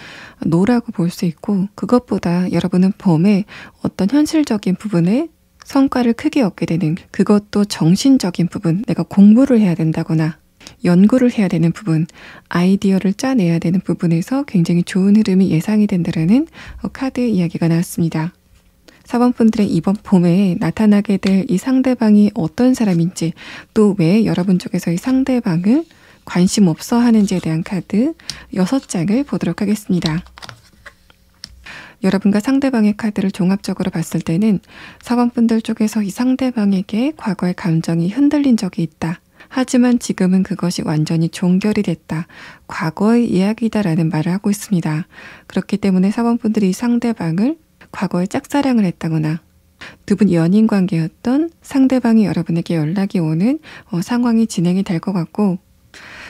노라고 볼 수 있고, 그것보다 여러분은 봄에 어떤 현실적인 부분에 성과를 크게 얻게 되는, 그것도 정신적인 부분, 내가 공부를 해야 된다거나 연구를 해야 되는 부분, 아이디어를 짜내야 되는 부분에서 굉장히 좋은 흐름이 예상이 된다는 카드 이야기가 나왔습니다. 4번분들의 이번 봄에 나타나게 될 이 상대방이 어떤 사람인지, 또 왜 여러분 쪽에서 이 상대방을 관심 없어 하는지에 대한 카드 6장을 보도록 하겠습니다. 여러분과 상대방의 카드를 종합적으로 봤을 때는 4번분들 쪽에서 이 상대방에게 과거의 감정이 흔들린 적이 있다. 하지만 지금은 그것이 완전히 종결이 됐다. 과거의 이야기다라는 말을 하고 있습니다. 그렇기 때문에 4번분들이 이 상대방을 과거에 짝사랑을 했다거나 두 분 연인 관계였던 상대방이 여러분에게 연락이 오는 상황이 진행이 될 것 같고,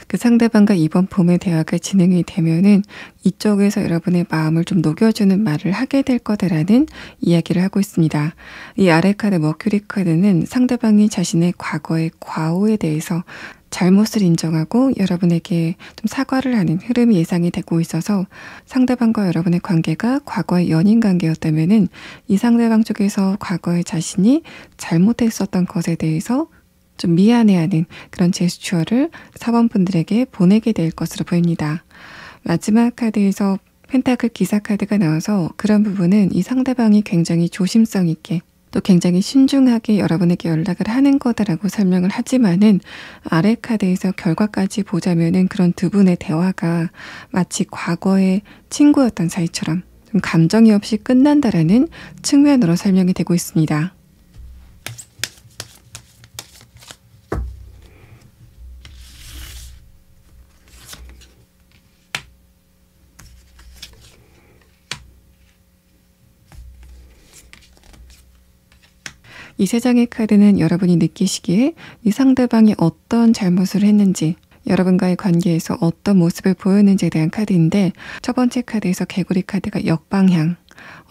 그 상대방과 이번 봄에 대화가 진행이 되면은 이쪽에서 여러분의 마음을 좀 녹여주는 말을 하게 될 거다라는 이야기를 하고 있습니다. 이 아래 카드 머큐리 카드는 상대방이 자신의 과거의 과오에 대해서 잘못을 인정하고 여러분에게 좀 사과를 하는 흐름이 예상이 되고 있어서 상대방과 여러분의 관계가 과거의 연인 관계였다면은 이 상대방 쪽에서 과거에 자신이 잘못했었던 것에 대해서 좀 미안해하는 그런 제스처를 4번분들에게 보내게 될 것으로 보입니다. 마지막 카드에서 펜타클 기사 카드가 나와서 그런 부분은 이 상대방이 굉장히 조심성 있게 또 굉장히 신중하게 여러분에게 연락을 하는 거다라고 설명을 하지만은 아래 카드에서 결과까지 보자면은 그런 두 분의 대화가 마치 과거의 친구였던 사이처럼 좀 감정이 없이 끝난다라는 측면으로 설명이 되고 있습니다. 이 세 장의 카드는 여러분이 느끼시기에 이 상대방이 어떤 잘못을 했는지, 여러분과의 관계에서 어떤 모습을 보였는지에 대한 카드인데, 첫 번째 카드에서 개구리 카드가 역방향,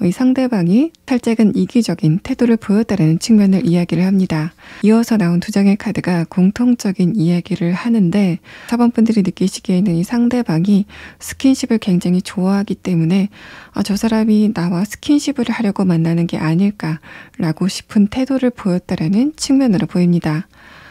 이 상대방이 살짝은 이기적인 태도를 보였다는 측면을 이야기를 합니다. 이어서 나온 두 장의 카드가 공통적인 이야기를 하는데 4번분들이 느끼시기에는 이 상대방이 스킨십을 굉장히 좋아하기 때문에 저 사람이 나와 스킨십을 하려고 만나는 게 아닐까라고 싶은 태도를 보였다는 측면으로 보입니다.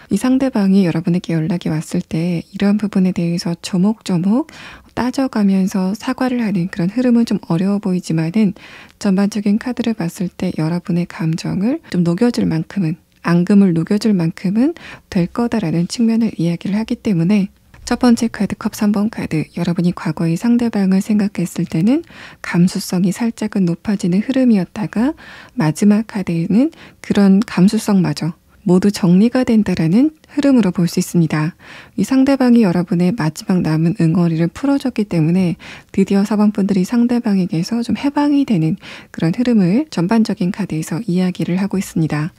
이 상대방이 여러분에게 연락이 왔을 때 이런 부분에 대해서 조목조목 따져가면서 사과를 하는 그런 흐름은 좀 어려워 보이지만은 전반적인 카드를 봤을 때 여러분의 감정을 좀 녹여줄 만큼은, 앙금을 녹여줄 만큼은 될 거다라는 측면을 이야기를 하기 때문에 첫 번째 카드 컵 3번 카드, 여러분이 과거의 상대방을 생각했을 때는 감수성이 살짝은 높아지는 흐름이었다가 마지막 카드에는 그런 감수성마저 모두 정리가 된다라는 흐름으로 볼 수 있습니다. 이 상대방이 여러분의 마지막 남은 응어리를 풀어줬기 때문에 드디어 4번 분들이 상대방에게서 좀 해방이 되는 그런 흐름을 전반적인 카드에서 이야기를 하고 있습니다.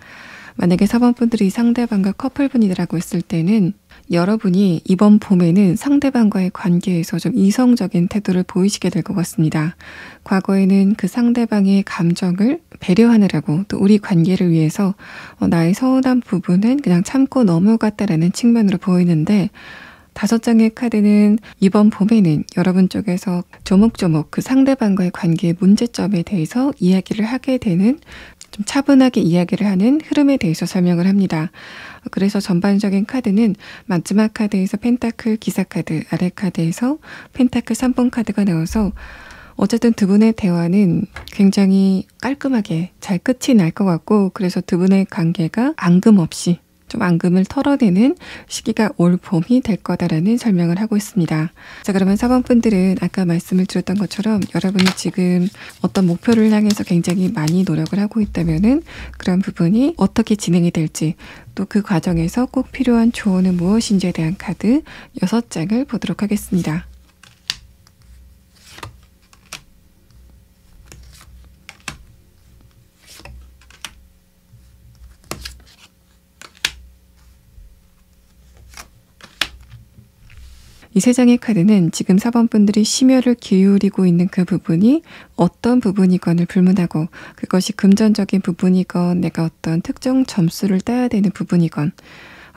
만약에 4번 분들이 상대방과 커플분이라고 했을 때는 여러분이 이번 봄에는 상대방과의 관계에서 좀 이성적인 태도를 보이시게 될 것 같습니다. 과거에는 그 상대방의 감정을 배려하느라고 또 우리 관계를 위해서 나의 서운한 부분은 그냥 참고 넘어갔다라는 측면으로 보이는데 5장의 카드는 이번 봄에는 여러분 쪽에서 조목조목 그 상대방과의 관계의 문제점에 대해서 이야기를 하게 되는 좀 차분하게 이야기를 하는 흐름에 대해서 설명을 합니다. 그래서 전반적인 카드는 마지막 카드에서 펜타클 기사 카드, 아래 카드에서 펜타클 3번 카드가 나와서 어쨌든 두 분의 대화는 굉장히 깔끔하게 잘 끝이 날 것 같고 그래서 두 분의 관계가 앙금 없이 좀 앙금을 털어내는 시기가 올 봄이 될 거다라는 설명을 하고 있습니다. 자, 그러면 4번 분들은 아까 말씀을 드렸던 것처럼 여러분이 지금 어떤 목표를 향해서 굉장히 많이 노력을 하고 있다면은 그런 부분이 어떻게 진행이 될지 또 그 과정에서 꼭 필요한 조언은 무엇인지에 대한 카드 6장을 보도록 하겠습니다. 이 3장의 카드는 지금 4번 분들이 심혈을 기울이고 있는 그 부분이 어떤 부분이건을 불문하고 그것이 금전적인 부분이건 내가 어떤 특정 점수를 따야 되는 부분이건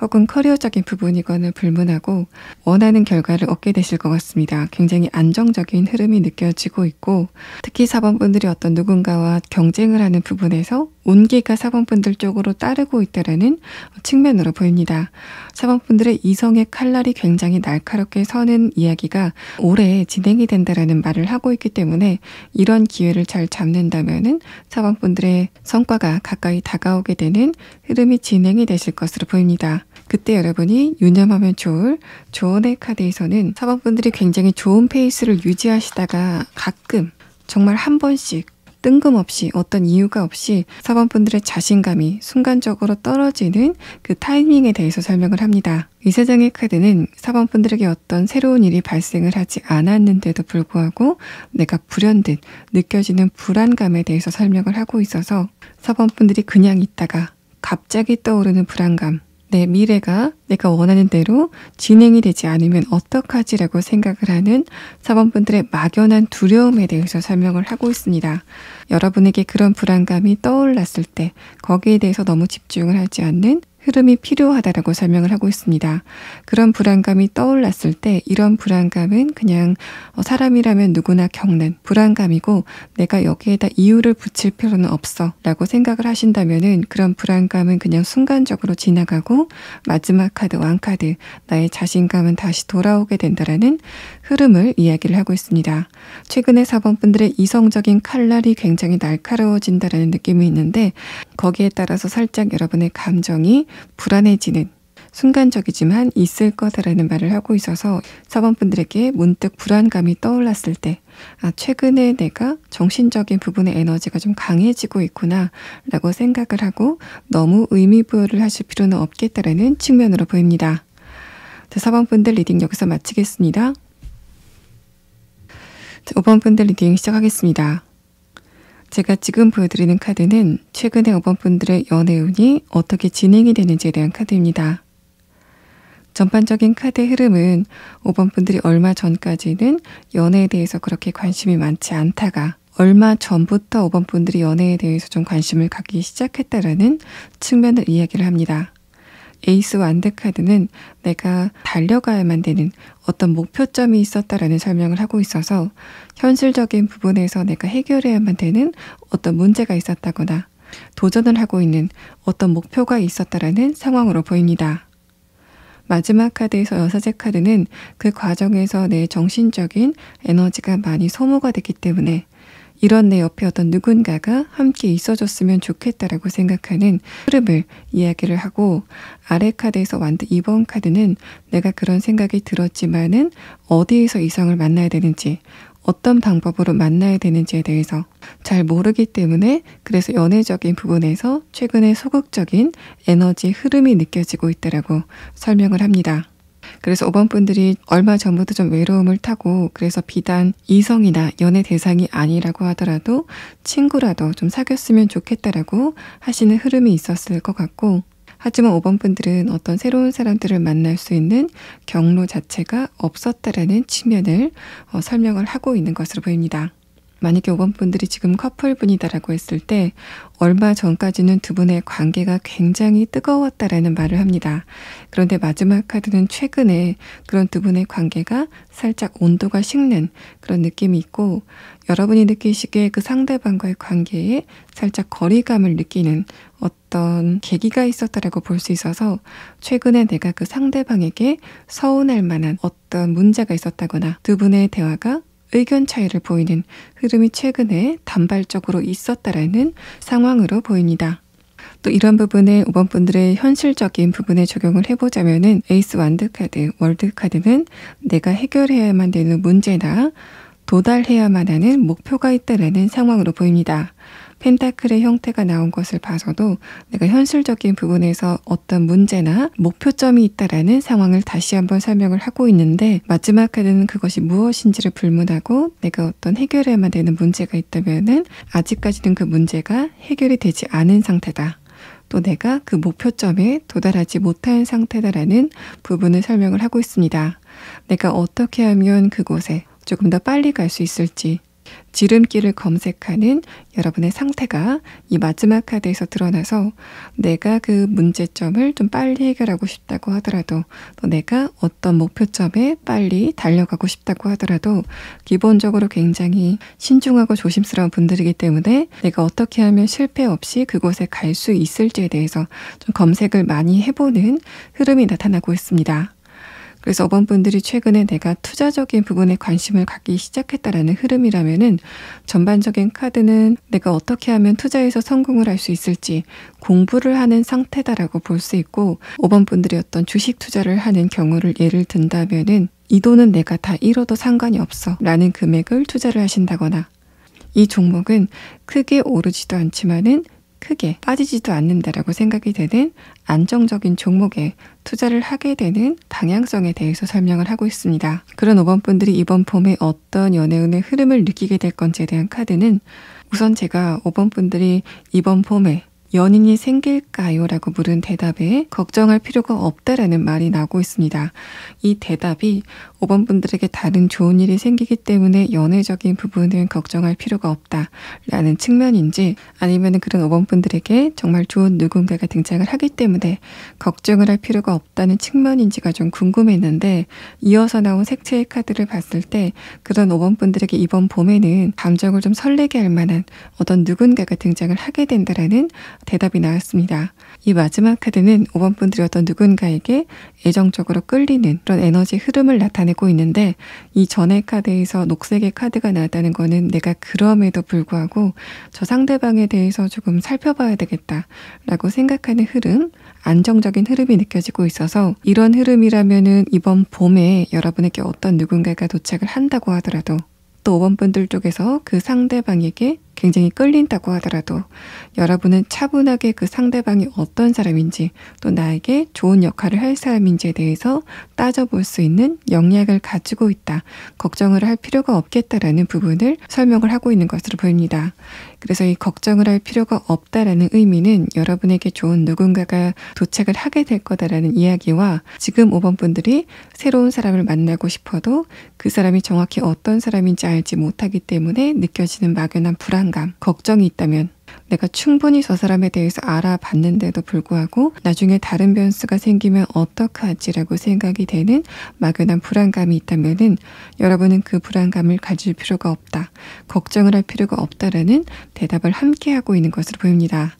혹은 커리어적인 부분이건을 불문하고 원하는 결과를 얻게 되실 것 같습니다. 굉장히 안정적인 흐름이 느껴지고 있고 특히 4번 분들이 어떤 누군가와 경쟁을 하는 부분에서 온기가 4번 분들 쪽으로 따르고 있다는 측면으로 보입니다. 4번 분들의 이성의 칼날이 굉장히 날카롭게 서는 이야기가 올해 진행이 된다라는 말을 하고 있기 때문에 이런 기회를 잘 잡는다면은 4번 분들의 성과가 가까이 다가오게 되는 흐름이 진행이 되실 것으로 보입니다. 그때 여러분이 유념하면 좋을 조언의 카드에서는 4번 분들이 굉장히 좋은 페이스를 유지하시다가 가끔 정말 한 번씩 뜬금없이 어떤 이유가 없이 4번 분들의 자신감이 순간적으로 떨어지는 그 타이밍에 대해서 설명을 합니다. 이 3장의 카드는 4번 분들에게 어떤 새로운 일이 발생을 하지 않았는데도 불구하고 내가 불현듯 느껴지는 불안감에 대해서 설명을 하고 있어서 4번 분들이 그냥 있다가 갑자기 떠오르는 불안감, 내 미래가 내가 원하는 대로 진행이 되지 않으면 어떡하지라고 생각을 하는 4번 분들의 막연한 두려움에 대해서 설명을 하고 있습니다. 여러분에게 그런 불안감이 떠올랐을 때 거기에 대해서 너무 집중을 하지 않는 흐름이 필요하다라고 설명을 하고 있습니다. 그런 불안감이 떠올랐을 때 이런 불안감은 그냥 사람이라면 누구나 겪는 불안감이고 내가 여기에다 이유를 붙일 필요는 없어 라고 생각을 하신다면은 그런 불안감은 그냥 순간적으로 지나가고 마지막 카드 왕카드 나의 자신감은 다시 돌아오게 된다라는 흐름을 이야기를 하고 있습니다. 최근에 4번 분들의 이성적인 칼날이 굉장히 날카로워진다라는 느낌이 있는데 거기에 따라서 살짝 여러분의 감정이 불안해지는 순간적이지만 있을 거다라는 말을 하고 있어서 4번 분들에게 문득 불안감이 떠올랐을 때 최근에 내가 정신적인 부분의 에너지가 좀 강해지고 있구나 라고 생각을 하고 너무 의미부여를 하실 필요는 없겠다라는 측면으로 보입니다. 4번 분들 리딩 여기서 마치겠습니다. 5번 분들 리딩 시작하겠습니다. 제가 지금 보여드리는 카드는 최근에 5번 분들의 연애운이 어떻게 진행이 되는지에 대한 카드입니다. 전반적인 카드의 흐름은 5번 분들이 얼마 전까지는 연애에 대해서 그렇게 관심이 많지 않다가 얼마 전부터 5번 분들이 연애에 대해서 좀 관심을 갖기 시작했다라는 측면을 이야기를 합니다. 에이스 완드 카드는 내가 달려가야만 되는 어떤 목표점이 있었다라는 설명을 하고 있어서 현실적인 부분에서 내가 해결해야만 되는 어떤 문제가 있었다거나 도전을 하고 있는 어떤 목표가 있었다라는 상황으로 보입니다. 마지막 카드에서 여사제 카드는 그 과정에서 내 정신적인 에너지가 많이 소모가 됐기 때문에 이런 내 옆에 어떤 누군가가 함께 있어줬으면 좋겠다라고 생각하는 흐름을 이야기를 하고 아래 카드에서 완드 2번 카드는 내가 그런 생각이 들었지만은 어디에서 이성을 만나야 되는지 어떤 방법으로 만나야 되는지에 대해서 잘 모르기 때문에 그래서 연애적인 부분에서 최근에 소극적인 에너지 흐름이 느껴지고 있다라고 설명을 합니다. 그래서 5번 분들이 얼마 전부터 좀 외로움을 타고 그래서 비단 이성이나 연애 대상이 아니라고 하더라도 친구라도 좀 사귀었으면 좋겠다라고 하시는 흐름이 있었을 것 같고, 하지만 5번 분들은 어떤 새로운 사람들을 만날 수 있는 경로 자체가 없었다라는 측면을 설명을 하고 있는 것으로 보입니다. 만약에 5번 분들이 지금 커플분이다라고 했을 때 얼마 전까지는 두 분의 관계가 굉장히 뜨거웠다라는 말을 합니다. 그런데 마지막 카드는 최근에 그런 두 분의 관계가 살짝 온도가 식는 그런 느낌이 있고, 여러분이 느끼시기에 그 상대방과의 관계에 살짝 거리감을 느끼는 어떤 계기가 있었다라고 볼 수 있어서 최근에 내가 그 상대방에게 서운할 만한 어떤 문제가 있었다거나 두 분의 대화가 의견 차이를 보이는 흐름이 최근에 단발적으로 있었다라는 상황으로 보입니다. 또 이런 부분에 5번 분들의 현실적인 부분에 적용을 해보자면은 에이스 완드 카드, 월드 카드는 내가 해결해야만 되는 문제나 도달해야만 하는 목표가 있다라는 상황으로 보입니다. 펜타클의 형태가 나온 것을 봐서도 내가 현실적인 부분에서 어떤 문제나 목표점이 있다라는 상황을 다시 한번 설명을 하고 있는데, 마지막 카드는 그것이 무엇인지를 불문하고 내가 어떤 해결해야만 되는 문제가 있다면은 아직까지는 그 문제가 해결이 되지 않은 상태다. 또 내가 그 목표점에 도달하지 못한 상태다라는 부분을 설명을 하고 있습니다. 내가 어떻게 하면 그곳에 조금 더 빨리 갈 수 있을지 지름길을 검색하는 여러분의 상태가 이 마지막 카드에서 드러나서 내가 그 문제점을 좀 빨리 해결하고 싶다고 하더라도, 또 내가 어떤 목표점에 빨리 달려가고 싶다고 하더라도 기본적으로 굉장히 신중하고 조심스러운 분들이기 때문에 내가 어떻게 하면 실패 없이 그곳에 갈 수 있을지에 대해서 좀 검색을 많이 해보는 흐름이 나타나고 있습니다. 그래서 5번 분들이 최근에 내가 투자적인 부분에 관심을 갖기 시작했다라는 흐름이라면은 전반적인 카드는 내가 어떻게 하면 투자에서 성공을 할 수 있을지 공부를 하는 상태다라고 볼 수 있고, 5번 분들이 어떤 주식 투자를 하는 경우를 예를 든다면은 이 돈은 내가 다 잃어도 상관이 없어 라는 금액을 투자를 하신다거나, 이 종목은 크게 오르지도 않지만은 크게 빠지지도 않는다라고 생각이 되는 안정적인 종목에 투자를 하게 되는 방향성에 대해서 설명을 하고 있습니다. 그런 5번 분들이 이번 봄에 어떤 연애운의 흐름을 느끼게 될 건지에 대한 카드는, 우선 제가 5번 분들이 이번 봄에 연인이 생길까요? 라고 물은 대답에 걱정할 필요가 없다라는 말이 나오고 있습니다. 이 대답이 5번 분들에게 다른 좋은 일이 생기기 때문에 연애적인 부분은 걱정할 필요가 없다라는 측면인지, 아니면 그런 5번 분들에게 정말 좋은 누군가가 등장을 하기 때문에 걱정을 할 필요가 없다는 측면인지가 좀 궁금했는데, 이어서 나온 색채의 카드를 봤을 때 그런 5번 분들에게 이번 봄에는 감정을 좀 설레게 할 만한 어떤 누군가가 등장을 하게 된다라는 대답이 나왔습니다. 이 마지막 카드는 5번 분들이 어떤 누군가에게 애정적으로 끌리는 그런 에너지 흐름을 나타내고 있는데, 이 전의 카드에서 녹색의 카드가 나왔다는 거는 내가 그럼에도 불구하고 저 상대방에 대해서 조금 살펴봐야 되겠다라고 생각하는 흐름, 안정적인 흐름이 느껴지고 있어서, 이런 흐름이라면은 이번 봄에 여러분에게 어떤 누군가가 도착을 한다고 하더라도, 또 5번 분들 쪽에서 그 상대방에게 굉장히 끌린다고 하더라도 여러분은 차분하게 그 상대방이 어떤 사람인지, 또 나에게 좋은 역할을 할 사람인지에 대해서 따져볼 수 있는 역량을 가지고 있다, 걱정을 할 필요가 없겠다라는 부분을 설명을 하고 있는 것으로 보입니다. 그래서 이 걱정을 할 필요가 없다라는 의미는 여러분에게 좋은 누군가가 도착을 하게 될 거다라는 이야기와, 지금 5번 분들이 새로운 사람을 만나고 싶어도 그 사람이 정확히 어떤 사람인지 알지 못하기 때문에 느껴지는 막연한 불안감, 걱정이 있다면, 내가 충분히 저 사람에 대해서 알아봤는데도 불구하고 나중에 다른 변수가 생기면 어떡하지라고 생각이 되는 막연한 불안감이 있다면은 여러분은 그 불안감을 가질 필요가 없다, 걱정을 할 필요가 없다라는 대답을 함께 하고 있는 것으로 보입니다.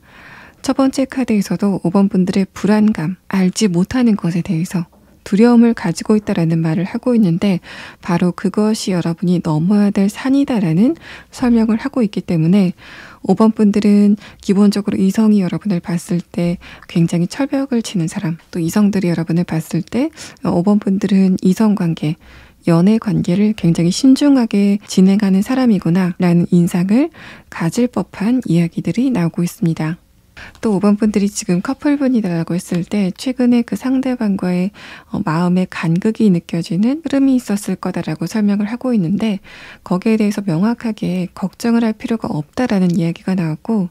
첫 번째 카드에서도 5번 분들의 불안감, 알지 못하는 것에 대해서 두려움을 가지고 있다라는 말을 하고 있는데, 바로 그것이 여러분이 넘어야 될 산이다라는 설명을 하고 있기 때문에 5번 분들은 기본적으로 이성이 여러분을 봤을 때 굉장히 철벽을 치는 사람, 또 이성들이 여러분을 봤을 때 5번 분들은 이성관계, 연애 관계를 굉장히 신중하게 진행하는 사람이구나 라는 인상을 가질 법한 이야기들이 나오고 있습니다. 또 5번 분들이 지금 커플분이다라고 했을 때 최근에 그 상대방과의 마음의 간극이 느껴지는 흐름이 있었을 거다라고 설명을 하고 있는데, 거기에 대해서 명확하게 걱정을 할 필요가 없다라는 이야기가 나왔고,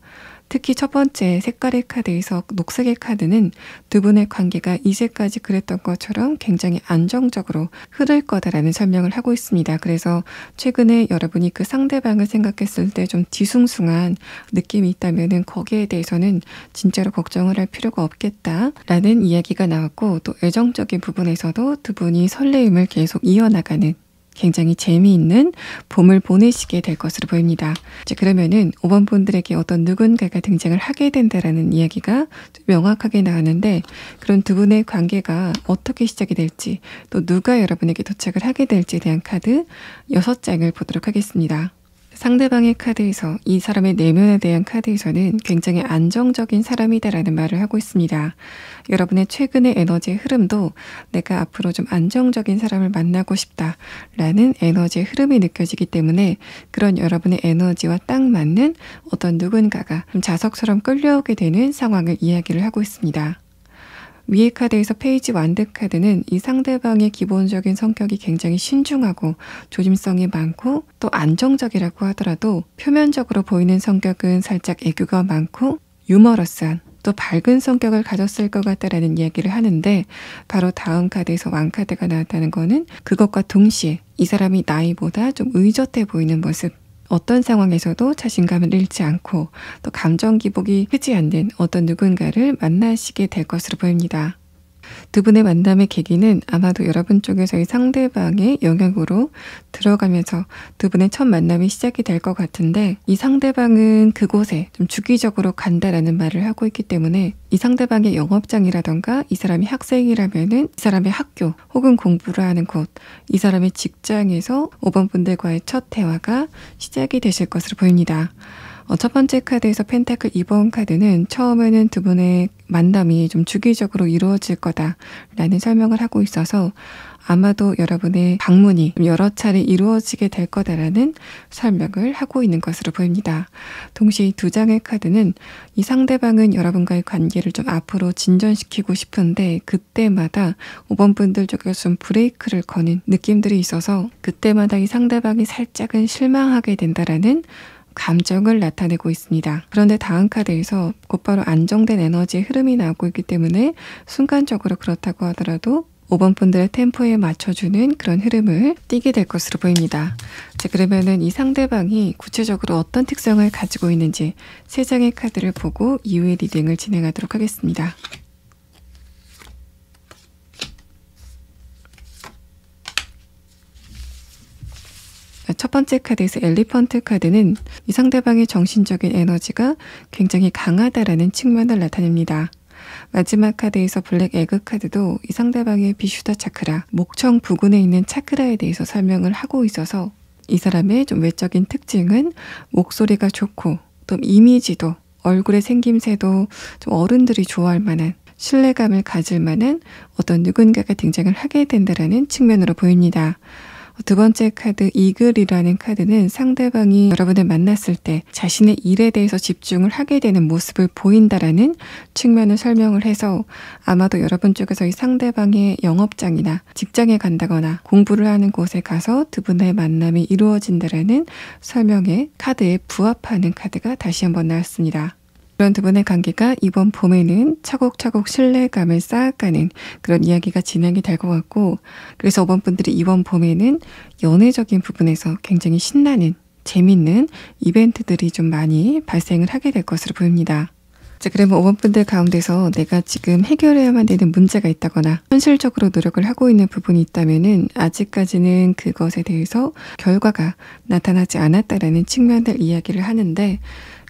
특히 첫 번째 색깔의 카드에서 녹색의 카드는 두 분의 관계가 이제까지 그랬던 것처럼 굉장히 안정적으로 흐를 거다라는 설명을 하고 있습니다. 그래서 최근에 여러분이 그 상대방을 생각했을 때 좀 뒤숭숭한 느낌이 있다면은 거기에 대해서는 진짜로 걱정을 할 필요가 없겠다라는 이야기가 나왔고, 또 애정적인 부분에서도 두 분이 설레임을 계속 이어나가는 굉장히 재미있는 봄을 보내시게 될 것으로 보입니다. 이제 그러면은 5번 분들에게 어떤 누군가가 등장을 하게 된다라는 이야기가 명확하게 나왔는데, 그런 두 분의 관계가 어떻게 시작이 될지, 또 누가 여러분에게 도착을 하게 될지에 대한 카드 6장을 보도록 하겠습니다. 상대방의 카드에서 이 사람의 내면에 대한 카드에서는 굉장히 안정적인 사람이다라는 말을 하고 있습니다. 여러분의 최근의 에너지의 흐름도 내가 앞으로 좀 안정적인 사람을 만나고 싶다라는 에너지의 흐름이 느껴지기 때문에 그런 여러분의 에너지와 딱 맞는 어떤 누군가가 좀 자석처럼 끌려오게 되는 상황을 이야기를 하고 있습니다. 위의 카드에서 페이지 완드 카드는 이 상대방의 기본적인 성격이 굉장히 신중하고 조심성이 많고 또 안정적이라고 하더라도 표면적으로 보이는 성격은 살짝 애교가 많고 유머러스한 또 밝은 성격을 가졌을 것 같다라는 이야기를 하는데, 바로 다음 카드에서 왕카드가 나왔다는 거는 그것과 동시에 이 사람이 나이보다 좀 의젓해 보이는 모습, 어떤 상황에서도 자신감을 잃지 않고 또 감정 기복이 크지 않는 어떤 누군가를 만나시게 될 것으로 보입니다. 두 분의 만남의 계기는 아마도 여러분 쪽에서의 상대방의 영향으로 들어가면서 두 분의 첫 만남이 시작이 될 것 같은데, 이 상대방은 그곳에 좀 주기적으로 간다라는 말을 하고 있기 때문에 이 상대방의 영업장이라던가 이 사람이 학생이라면은 이 사람의 학교 혹은 공부를 하는 곳, 이 사람의 직장에서 5번 분들과의 첫 대화가 시작이 되실 것으로 보입니다. 첫 번째 카드에서 펜타클 2번 카드는 처음에는 두 분의 만남이 좀 주기적으로 이루어질 거다라는 설명을 하고 있어서 아마도 여러분의 방문이 여러 차례 이루어지게 될 거다라는 설명을 하고 있는 것으로 보입니다. 동시에 이 두 장의 카드는 이 상대방은 여러분과의 관계를 좀 앞으로 진전시키고 싶은데 그때마다 5번 분들 쪽에서 좀 브레이크를 거는 느낌들이 있어서 그때마다 이 상대방이 살짝은 실망하게 된다라는 감정을 나타내고 있습니다. 그런데 다음 카드에서 곧바로 안정된 에너지의 흐름이 나오고 있기 때문에 순간적으로 그렇다고 하더라도 5번 분들의 템포에 맞춰주는 그런 흐름을 띠게 될 것으로 보입니다. 자, 그러면은 이 상대방이 구체적으로 어떤 특성을 가지고 있는지 3장의 카드를 보고 이후의 리딩을 진행하도록 하겠습니다. 첫 번째 카드에서 엘리펀트 카드는 이 상대방의 정신적인 에너지가 굉장히 강하다라는 측면을 나타냅니다. 마지막 카드에서 블랙 에그 카드도 이 상대방의 비슈다 차크라, 목청 부근에 있는 차크라에 대해서 설명을 하고 있어서 이 사람의 좀 외적인 특징은 목소리가 좋고 또 이미지도 얼굴의 생김새도 좀 어른들이 좋아할 만한 신뢰감을 가질 만한 어떤 누군가가 등장을 하게 된다라는 측면으로 보입니다. 두 번째 카드 이글이라는 카드는 상대방이 여러분을 만났을 때 자신의 일에 대해서 집중을 하게 되는 모습을 보인다라는 측면을 설명을 해서 아마도 여러분 쪽에서 이 상대방의 영업장이나 직장에 간다거나 공부를 하는 곳에 가서 두 분의 만남이 이루어진다라는 설명의 카드에 부합하는 카드가 다시 한번 나왔습니다. 그런 두 분의 관계가 이번 봄에는 차곡차곡 신뢰감을 쌓아가는 그런 이야기가 진행이 될 것 같고, 그래서 5번 분들이 이번 봄에는 연애적인 부분에서 굉장히 신나는 재밌는 이벤트들이 좀 많이 발생을 하게 될 것으로 보입니다. 자, 그러면 5번 분들 가운데서 내가 지금 해결해야만 되는 문제가 있다거나 현실적으로 노력을 하고 있는 부분이 있다면은 아직까지는 그것에 대해서 결과가 나타나지 않았다라는 측면들 이야기를 하는데,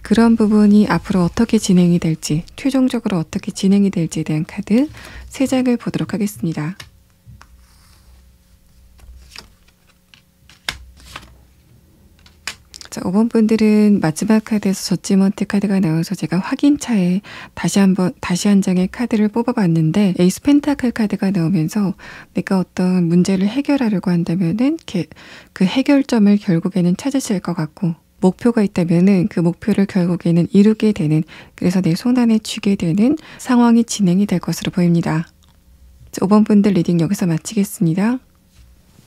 그런 부분이 앞으로 어떻게 진행이 될지, 최종적으로 어떻게 진행이 될지에 대한 카드 3장을 보도록 하겠습니다. 자, 5번 분들은 마지막 카드에서 저지먼트 카드가 나와서 제가 확인차에 다시 한 장의 카드를 뽑아봤는데 에이스 펜타클 카드가 나오면서 내가 어떤 문제를 해결하려고 한다면은 그 해결점을 결국에는 찾으실 것 같고, 목표가 있다면은 그 목표를 결국에는 이루게 되는, 그래서 내 손안에 쥐게 되는 상황이 진행이 될 것으로 보입니다. 자, 5번 분들 리딩 여기서 마치겠습니다.